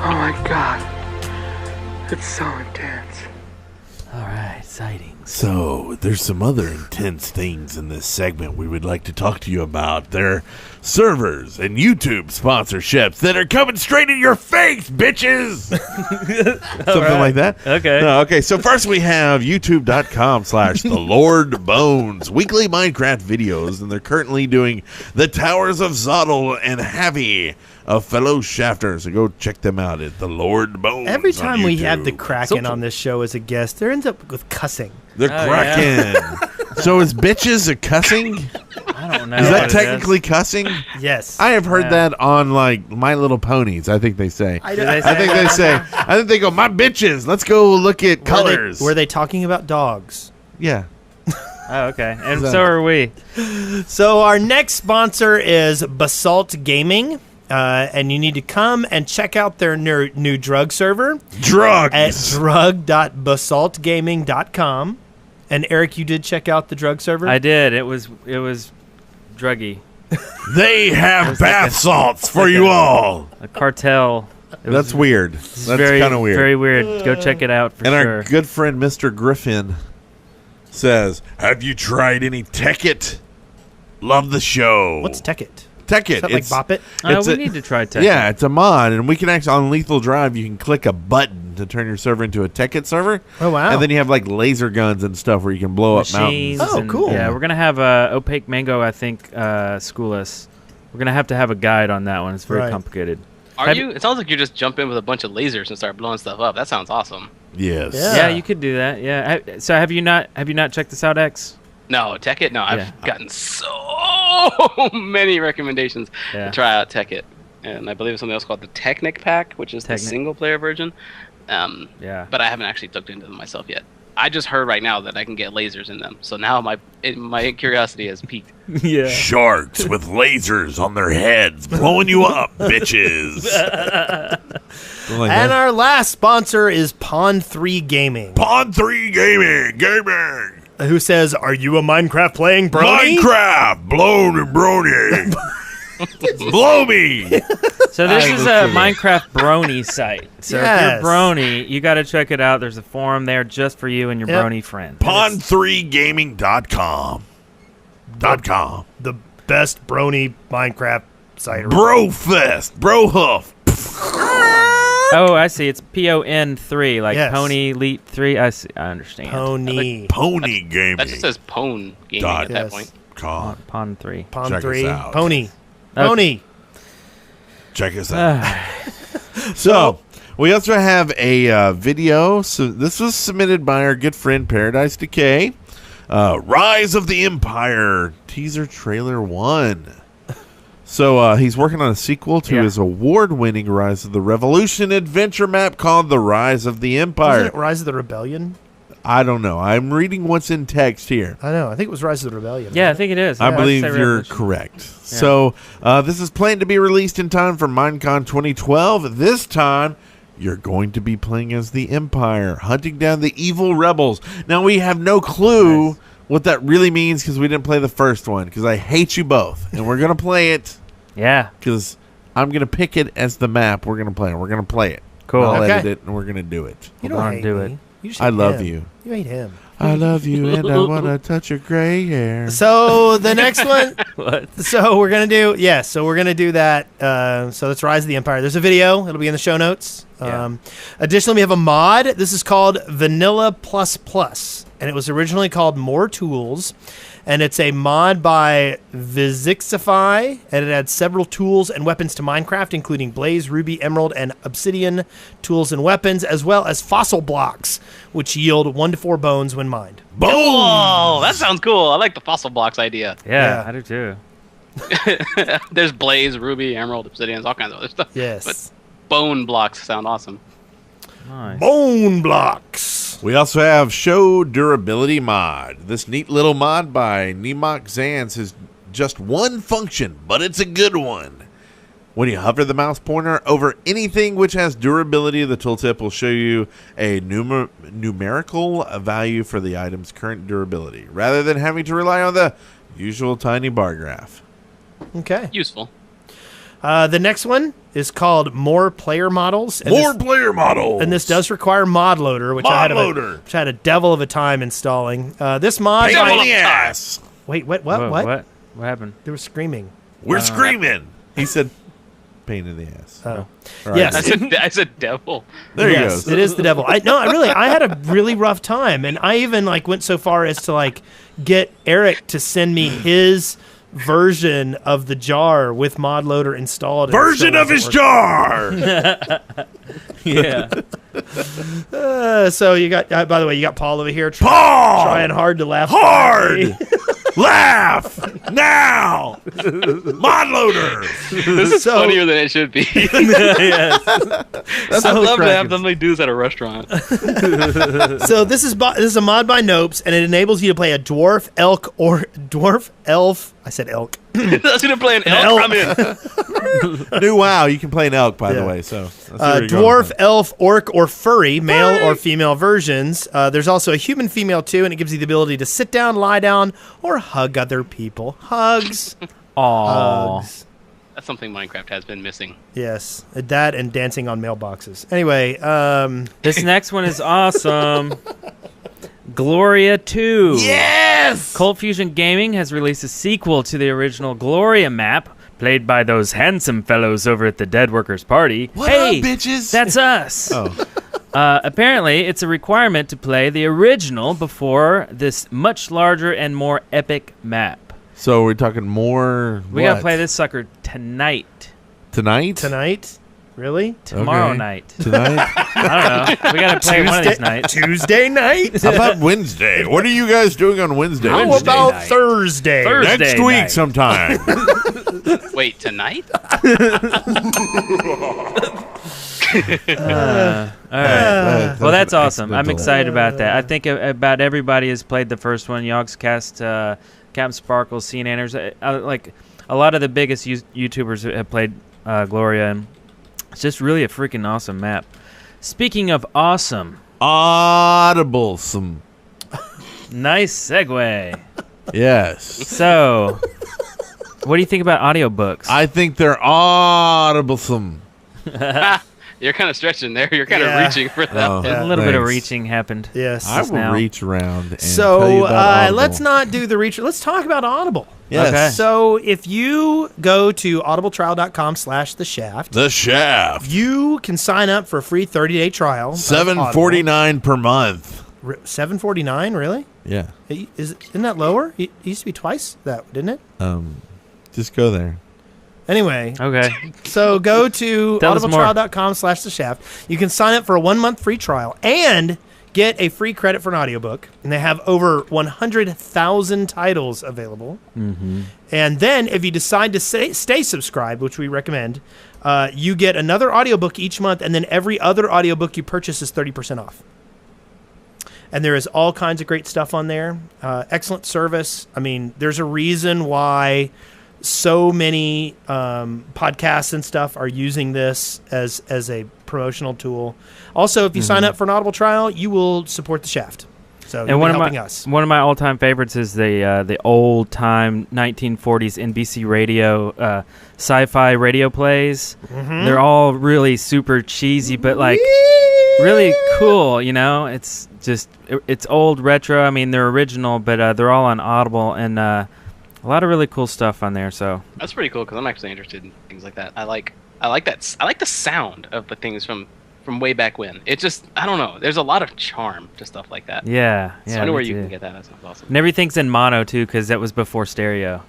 Oh my god. It's so intense. All right, sightings. So, there's some other intense things in this segment we would like to talk to you about. They're servers and YouTube sponsorships that are coming straight in your face, bitches! Something like that. Okay. No, okay, so first we have youtube.com/TheLordBones weekly Minecraft videos, and they're currently doing the Towers of Zottel and Havi of fellow shafters. So go check them out at The Lord Bones. Every on time we have the YouTube. Kraken on this show as a guest, there ends up with cussing. The Oh, Kraken. So is bitches a cussing? I don't don't know. Is what that it technically cussing? Yes. I have heard Yeah. that on like My Little Ponies. I think they say. I Do they I think they say. I think they go, my bitches. Let's go look at colors. Were they talking about dogs? Yeah. Oh, okay. And So- so are we. So our next sponsor is Basalt Gaming. And you need to come and check out their new drug server Drugs. at drug.basaltgaming.com. And Eric, you did check out the drug server? I did. It was druggy. They have bath salts for you all. A cartel. It That's was weird. That's very, kind of weird. Very weird. Go check it out for And sure. our good friend Mr. Griffin says, "Have you tried any Tekkit? Love the show." What's Tekkit? Tekkit? Is that like Bop It? it's we a- need to try Tekken. Yeah, it's a mod, and we can actually on Lethal Drive. You can click a button to turn your server into a Tekkit server. Oh, wow. And then you have like laser guns and stuff where you can blow up Machines. mountains. Oh, and- cool. Yeah, we're gonna have Opaque Mango. I think school us. We're gonna have a guide on that one. It's very Right. complicated. Are Have you? It sounds like you just jump in with a bunch of lasers and start blowing stuff up. That sounds awesome. Yes. Yeah. Yeah, you could do that. Yeah. So have you not checked this out, X? No, Tekkit? No, I've Yeah. gotten so many recommendations Yeah. to try out Tekkit. And I believe it's something else called the Technic Pack, which is the Technic. single-player version. Yeah. But I haven't actually looked into them myself yet. I just heard right now that I can get lasers in them. So now my curiosity has peaked. Yeah. Sharks with lasers on their heads blowing you up, bitches. And our last sponsor is Pawn 3 Gaming, Pawn 3 Gaming. who says, "Are you a Minecraft playing brony?" Minecraft, blown and brony. Blow me. So this is a Minecraft brony site. So if Yes. you're brony, you got to check it out. There's a forum there just for you and your Yep. brony friend. Pawn3gaming.com. .com. The best brony Minecraft site. Brofest. Brohoof. Oh, I see. It's PON3, like Yes. Pony Elite 3. I see. I understand. Pony. Pony Gaming. That just says Pwn Gaming Dot. at that Yes. point. Com. Pon 3. Pawn Check us 3. out. Pony. Okay. Pony. Check us out. So, we also have a video. So this was submitted by our good friend Paradise Decay. Rise of the Empire teaser trailer 1. So he's working on a sequel to Yeah. his award-winning Rise of the Revolution adventure map called The Rise of the Empire. Wasn't it Rise of the Rebellion? I don't know. I'm reading what's in text here. I know. I think it was Rise of the Rebellion. Yeah, I think it is. I Yeah. believe I'd say you're Revolution. correct. So this is planned to be released in time for Minecon 2012. This time, you're going to be playing as the Empire, hunting down the evil rebels. Now, we have no clue what that really means because we didn't play the first one, because I hate you both. And we're going to play it Yeah. because I'm going to pick it as the map we're going to play. We're going to play it. Cool. I'll Okay. edit it, and we're going to do it. You Hold don't on, hate do me. it. You just I hate love him. you. You hate him. I love you, and I want to touch your gray hair. So the next one. What? So we're gonna do So we're gonna do that. So it's Rise of the Empire. There's a video. It'll be in the show notes. Yeah. Additionally, we have a mod. This is called Vanilla Plus Plus, and it was originally called More Tools. And it's a mod by Vizixify, and it adds several tools and weapons to Minecraft, including Blaze, Ruby, Emerald, and Obsidian tools and weapons, as well as fossil blocks, which yield 1 to 4 bones when mined. Boom! Oh, that sounds cool. I like the fossil blocks idea. Yeah, Yeah. I do too. There's Blaze, Ruby, Emerald, Obsidians, all kinds of other stuff. Yes. But bone blocks sound awesome. Nice. Bone blocks. We also have Show Durability Mod. This neat little mod by Nemok Zans has just one function, but it's a good one. When you hover the mouse pointer over anything which has durability, the tooltip will show you a numerical value for the item's current durability, rather than having to rely on the usual tiny bar graph. Okay. Useful. The next one is called More Player Models. And More this, player models! and this does require Mod Loader, which I had a devil of a time installing. This mod. Pain in the ass! Wait, what? Whoa, What? What happened? They were screaming. We're screaming! He said, pain in the ass. Oh. All right. Yes. I said devil. There Yes, he it goes. is the devil. I had a really rough time, and I even went so far as to get Eric to send me his version of the jar with Mod Loader installed. and it Version still of his wasn't jar! Yeah. working. So you got, by the way, you got Paul over here Paul! trying hard to laugh. Hard! Laugh now, mod loader. This is funnier than it should be. Yes. I'd love to have somebody do this at a restaurant. So this is a mod by Nopes, and it enables you to play a dwarf, elk, or dwarf, elf. I said elk. I was gonna play an elk. I'm in. New WoW, you can play an elk, by the way. So let's see where you're going dwarf, with that. elf, orc, or furry, male or female versions. There's also a human female too, and it gives you the ability to sit down, lie down, or hug other people. Hugs. Aww. Hugs. That's something Minecraft has been missing. Yes, that and dancing on mailboxes. Anyway, This next one is awesome. Gloria 2. Yes. Cold Fusion Gaming has released a sequel to the original Gloria map, played by those handsome fellows over at the Dead Workers Party. What hey, up, bitches? that's us. Oh. Apparently, it's a requirement to play the original before this much larger and more epic map. So we're talking more. We gotta play this sucker tonight. tonight. tonight. Really? Tomorrow Okay. night. Tonight. I don't know. We gotta play one of these nights. Tuesday night. How about Wednesday? What are you guys doing on Wednesday? How Wednesday about night. Thursday? Thursday Next week night. sometime. Wait, tonight? All right. Well, that's awesome. I'm excited about that. I think about everybody has played the first one. Yogscast, Captain Sparkle, Sea Nanners. Like a lot of the biggest YouTubers have played Gloria, and it's just really a freaking awesome map. Speaking of awesome, Audiblesome. nice segue. Yes. So, what do you think about audiobooks? I think they're audiblesome. You're kind of stretching there. You're kind of Yeah. reaching for that. Oh, a little bit of thanks. reaching happened. Yes. I will now. reach around and tell you So about Audible. let's not do the reach. Let's talk about Audible. Yes. Okay. So if you go to audibletrial.com/theshaft, The Shaft. you can sign up for a free 30-day trial. of $7.49 per month. Audible. $7.49, really? Yeah. Isn't that lower? It used to be twice that, didn't it? Just go there. Anyway, Okay. so go to Tell us more. audibletrial.com/theshaft. You can sign up for a 1-month free trial and get a free credit for an audiobook. And they have over 100,000 titles available. Mm-hmm. And then if you decide to stay subscribed, which we recommend, you get another audiobook each month. And then every other audiobook you purchase is 30% off. And there is all kinds of great stuff on there. Excellent service. I mean, there's a reason why so many podcasts and stuff are using this as a promotional tool. Also, if you sign up for an Audible trial, you will support the Shaft. So you'll be helping us. One of my all-time favorites is the old-time 1940s NBC radio sci-fi radio plays. Mm-hmm. They're all really super cheesy, but like really cool. You know, it's just it's old retro. I mean, they're original, but they're all on Audible, and a lot of really cool stuff on there. So That's pretty cool because I'm actually interested in things like that. I like that. I like the sound of the things from way back when. It just, I don't know. There's a lot of charm to stuff like that. yeah. So I know me where you too. can get that. That sounds awesome. And everything's in mono too, because that was before stereo.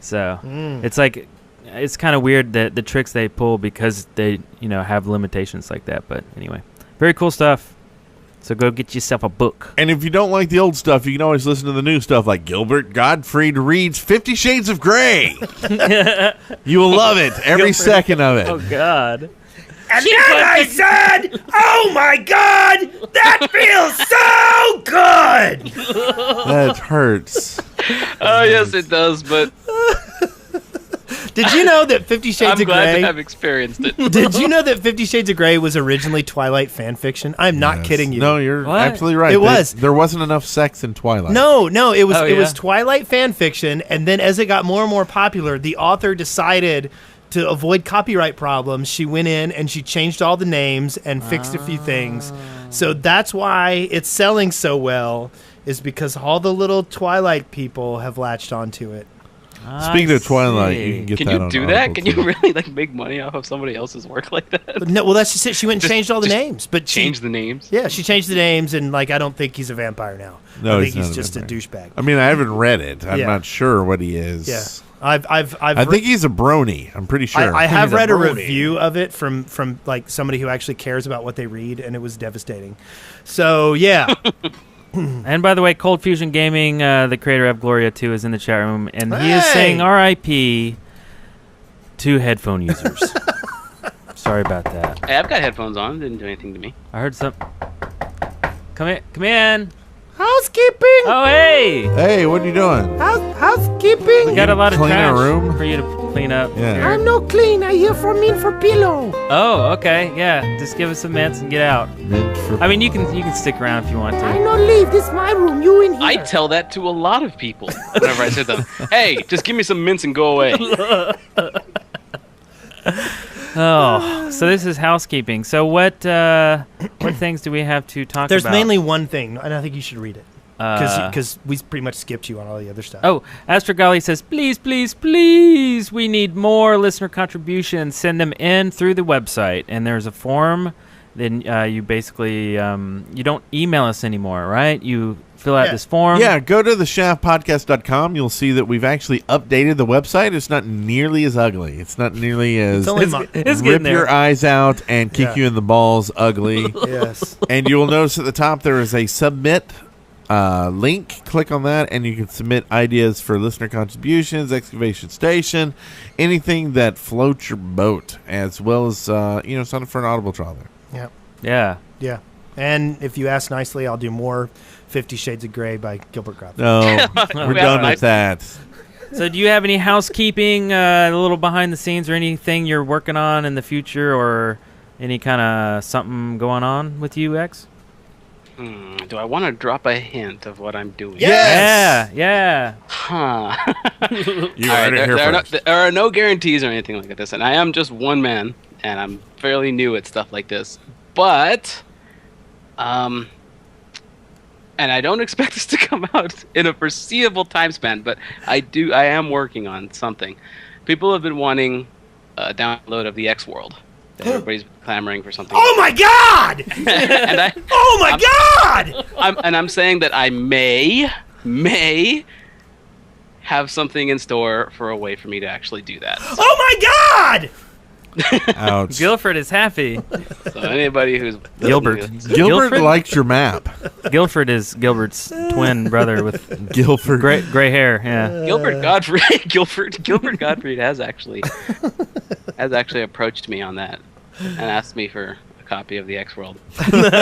So it's like it's kind of weird that the tricks they pull because they have limitations like that. But anyway, very cool stuff. So go get yourself a book. And if you don't like the old stuff, you can always listen to the new stuff like Gilbert Gottfried reads 50 Shades of Grey. You will love it, every second of it. Oh God. And then I said, "Oh my God, that feels so good!" That hurts. Oh yes, it does. But Did you know that 50 Shades I'm of glad Grey? to have experienced it. Did you know that 50 Shades of Grey was originally Twilight fan fiction? I'm not Yes. kidding you. No, you're What? absolutely right. It was. There wasn't enough sex in Twilight. No, it was Oh, it was yeah? Twilight fan fiction, and then as it got more and more popular, the author decided to avoid copyright problems. She went in and she changed all the names and fixed a few things. So that's why it's selling so well, is because all the little Twilight people have latched onto it. Speaking of Twilight, you can get Can that you on do that? Audible, Can too. you really make money off of somebody else's work like that? But no, well, that's just it. She went and changed all the just names, but Change the names. Yeah, she changed the names, and I don't think he's a vampire now. No, I he's think he's not a just a vampire. douchebag. I mean, I haven't read it. I'm Yeah. not sure what he is. Yeah, I've I think he's a brony. I'm pretty sure. I have He's a read a brony. review of it from like somebody who actually cares about what they read, and it was devastating. So yeah, And by the way, Cold Fusion Gaming, the creator of Gloria 2, is in the chat room, and he is saying R.I.P. to headphone users. Sorry about that. Hey, I've got headphones on. Didn't do anything to me. I heard some. Come in. Housekeeping. Oh, hey. Hey, what are you doing? Housekeeping. We got a lot of Clean our trash room? for you to clean up. Yeah. here. I'm no clean. I hear from in for pillow. Oh, okay. Yeah. Just give us some mints and get out. I mean, you can stick around if you want I to. no leave. This is my room. You in here. I tell that to a lot of people whenever I say to them, "Hey, just give me some mints and go away." Oh, so this is housekeeping. So what things do we have to talk There's about? mainly one thing, and I think you should read it Uh, because we pretty much skipped you on all the other stuff. Oh, Astrogali says, please, please, please, we need more listener contributions. Send them in through the website, and there's a form. Then you basically you don't email us anymore, right? You fill out this form. Yeah, go to theshaftpodcast.com. You'll see that we've actually updated the website. It's not nearly as ugly. It's not nearly as only it's rip getting there. your eyes out and kick Yeah. you in the balls ugly. Yes. And you will notice at the top there is a submit link. Click on that, and you can submit ideas for listener contributions, excavation station, anything that floats your boat, as well as sign up for an Audible trial there. Yeah. Yeah. Yeah. And if you ask nicely, I'll do more 50 Shades of Grey by Gilbert Gottfried. No, we're done with that. So do you have any housekeeping, a little behind the scenes, or anything you're working on in the future, or any kind of something going on with you, X? Do I want to drop a hint of what I'm doing? Yes! Yeah. Huh. You All right, heard it here first. there are no guarantees or anything like this, and I am just one man, and I'm fairly new at stuff like this. But, and I don't expect this to come out in a foreseeable time span, but I am working on something. People have been wanting a download of the X World. Everybody's clamoring for something. Oh my God! And Oh my God! I'm saying that I may have something in store for a way for me to actually do that. Oh my God! Ouch. Guilford is happy. So anybody who's Gilbert. Gilbert likes your map. Guilford is Gilbert's twin brother with Gilbert. gray hair. Yeah. Gilbert Gottfried Gilbert Gottfried has actually approached me on that and asked me for a copy of the X World. You don't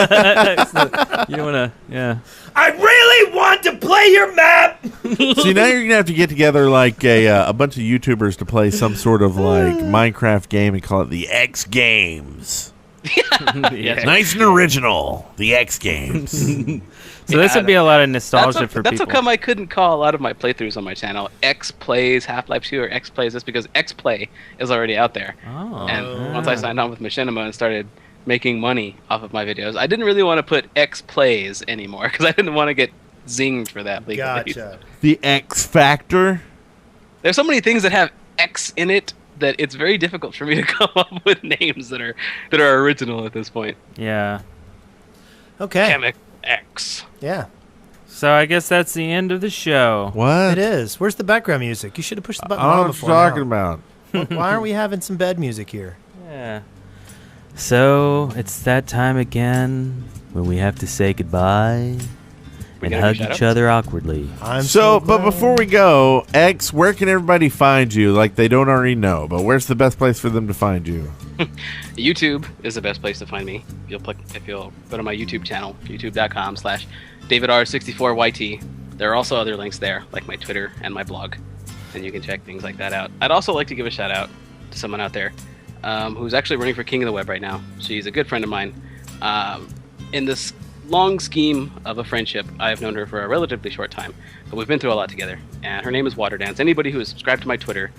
want to. Yeah. I really want to play your map! See, now you're gonna have to get together like a bunch of YouTubers to play some sort of like Minecraft game and call it the X Games. Yes. Nice and original, the X Games. So this would be a lot of nostalgia for That's people. how come I couldn't call a lot of my playthroughs on my channel X Plays Half-Life 2 or X Plays this, because X Play is already out there. Oh. And once I signed on with Machinima and started making money off of my videos, I didn't really want to put X Plays anymore because I didn't want to get zinged for that legally. Gotcha. The X Factor. There's so many things that have X in it that it's very difficult for me to come up with names that are original at this point. Yeah. Okay. Chemic X. Yeah. So I guess that's the end of the show. What? It is. Where's the background music? You should have pushed the button I don't know long what before you're talking now. about. Why aren't we having some bed music here? Yeah. So it's that time again when we have to say goodbye and gotta hug give each shout-outs? other awkwardly. I'm But glad. before we go, X, where can everybody find you? Like they don't already know, but where's the best place for them to find you? YouTube is the best place to find me. If you'll go to my YouTube channel, youtube.com/DavidR64YT. There are also other links there, like my Twitter and my blog, and you can check things like that out. I'd also like to give a shout out to someone out there who's actually running for King of the Web right now. She's a good friend of mine. In this long scheme of a friendship, I have known her for a relatively short time, but we've been through a lot together. And her name is Waterdance. Anybody who is subscribed to my Twitter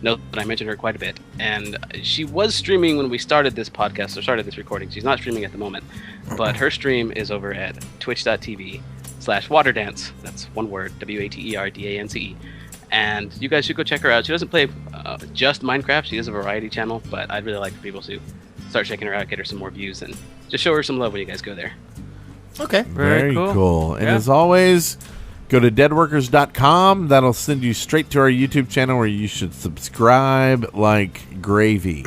knows that I mentioned her quite a bit. And she was streaming when we started this podcast, or started this recording. She's not streaming at the moment, but her stream is over at twitch.tv/Waterdance. That's one word, WATERDANCE. And you guys should go check her out. She doesn't play just Minecraft. She is a variety channel, but I'd really like for people to start checking her out, get her some more views, and just show her some love when you guys go there. Okay. Very cool. And Yeah. as always, go to deadworkers.com. That'll send you straight to our YouTube channel where you should subscribe like gravy.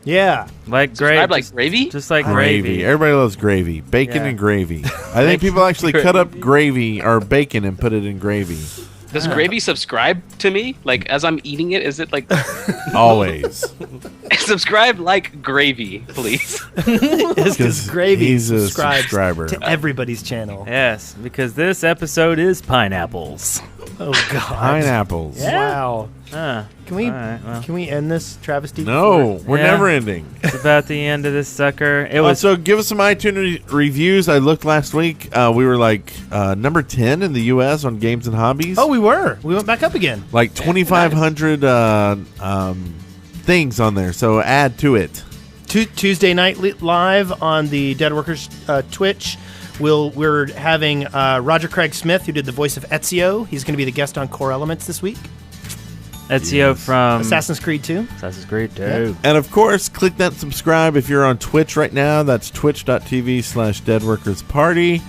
Yeah. Like Subscribe gravy. like gravy? Just like Gravy. gravy. Everybody loves gravy. Bacon Yeah. and gravy. I think people actually cut up gravy or bacon and put it in gravy. Does gravy subscribe to me? Like, as I'm eating it, is it like... Always. Subscribe like gravy, please. It's because Gravy he's a subscribes subscriber. to everybody's channel. Yes, because this episode is pineapples. Oh, God. Pineapples. Wow. Ah, Can we all right, well. can we end this travesty? No, we're Yeah. never ending. It's about the end of this sucker. It was So give us some iTunes reviews. I looked last week. We were like number 10 in the U.S. on games and hobbies. Oh, we were. We went back up again. Like 2,500 things on there. So add to it. Tuesday night live on the Dead Workers Twitch. We're having Roger Craig Smith, who did the voice of Ezio. He's going to be the guest on Core Elements this week. Ezio from Assassin's Creed 2. Assassin's Creed 2. And of course, click that subscribe if you're on Twitch right now. That's twitch.tv/deadworkersparty.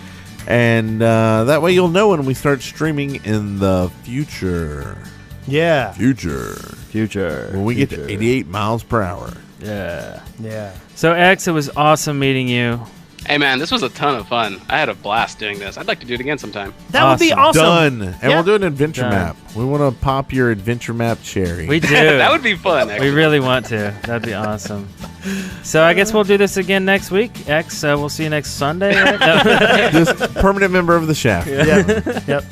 And that way you'll know when we start streaming in the future. Yeah. Future. When we get to 88 miles per hour. Yeah. Yeah. So, X, it was awesome meeting you. Hey, man, this was a ton of fun. I had a blast doing this. I'd like to do it again sometime. That would be awesome. Done. And Yeah. we'll do an adventure Done. map. We want to pop your adventure map cherry. We do. That would be fun, We actually. really want to. That'd be awesome. So I guess we'll do this again next week. X, we'll see you next Sunday, right? No. Just permanent member of the shaft. Yeah. Yep.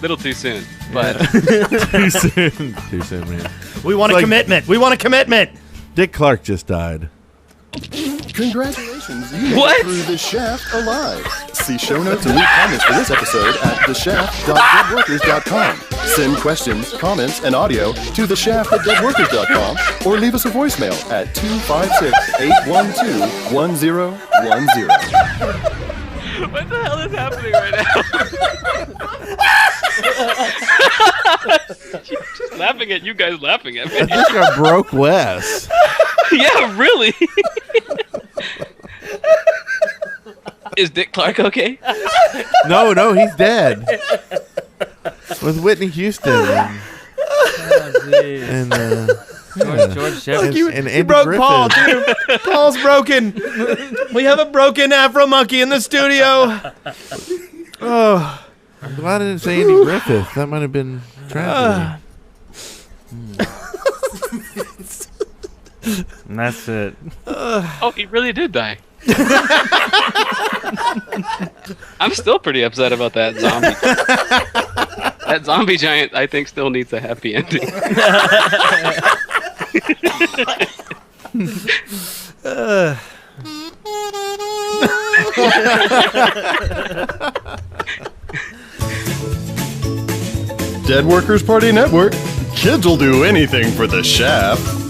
Little too soon, but Too soon. Too soon, man. We want a Like- commitment. We want a commitment. Dick Clark just died. Congratulations, you made What? it through The Shaft alive. See show notes and leave comments for this episode at theshaft.deadworkers.com. Send questions, comments, and audio to theshaft@deadworkers.com or leave us a voicemail at 256-812-1010. what the hell is happening right now? Just laughing at you guys laughing at me. I think I broke Wes. Yeah, really. Is Dick Clark okay? No, he's dead. With Whitney Houston and George Shepard. and Andy You broke Griffith. Paul, too. Paul's broken. We have a broken Afro monkey in the studio. Oh. I'm glad I didn't say Andy Griffith. That might have been tragedy. And that's it. Oh, he really did die. I'm still pretty upset about that zombie. That zombie giant, I think, still needs a happy ending. Dead Workers Party Network. Kids will do anything for the shaft.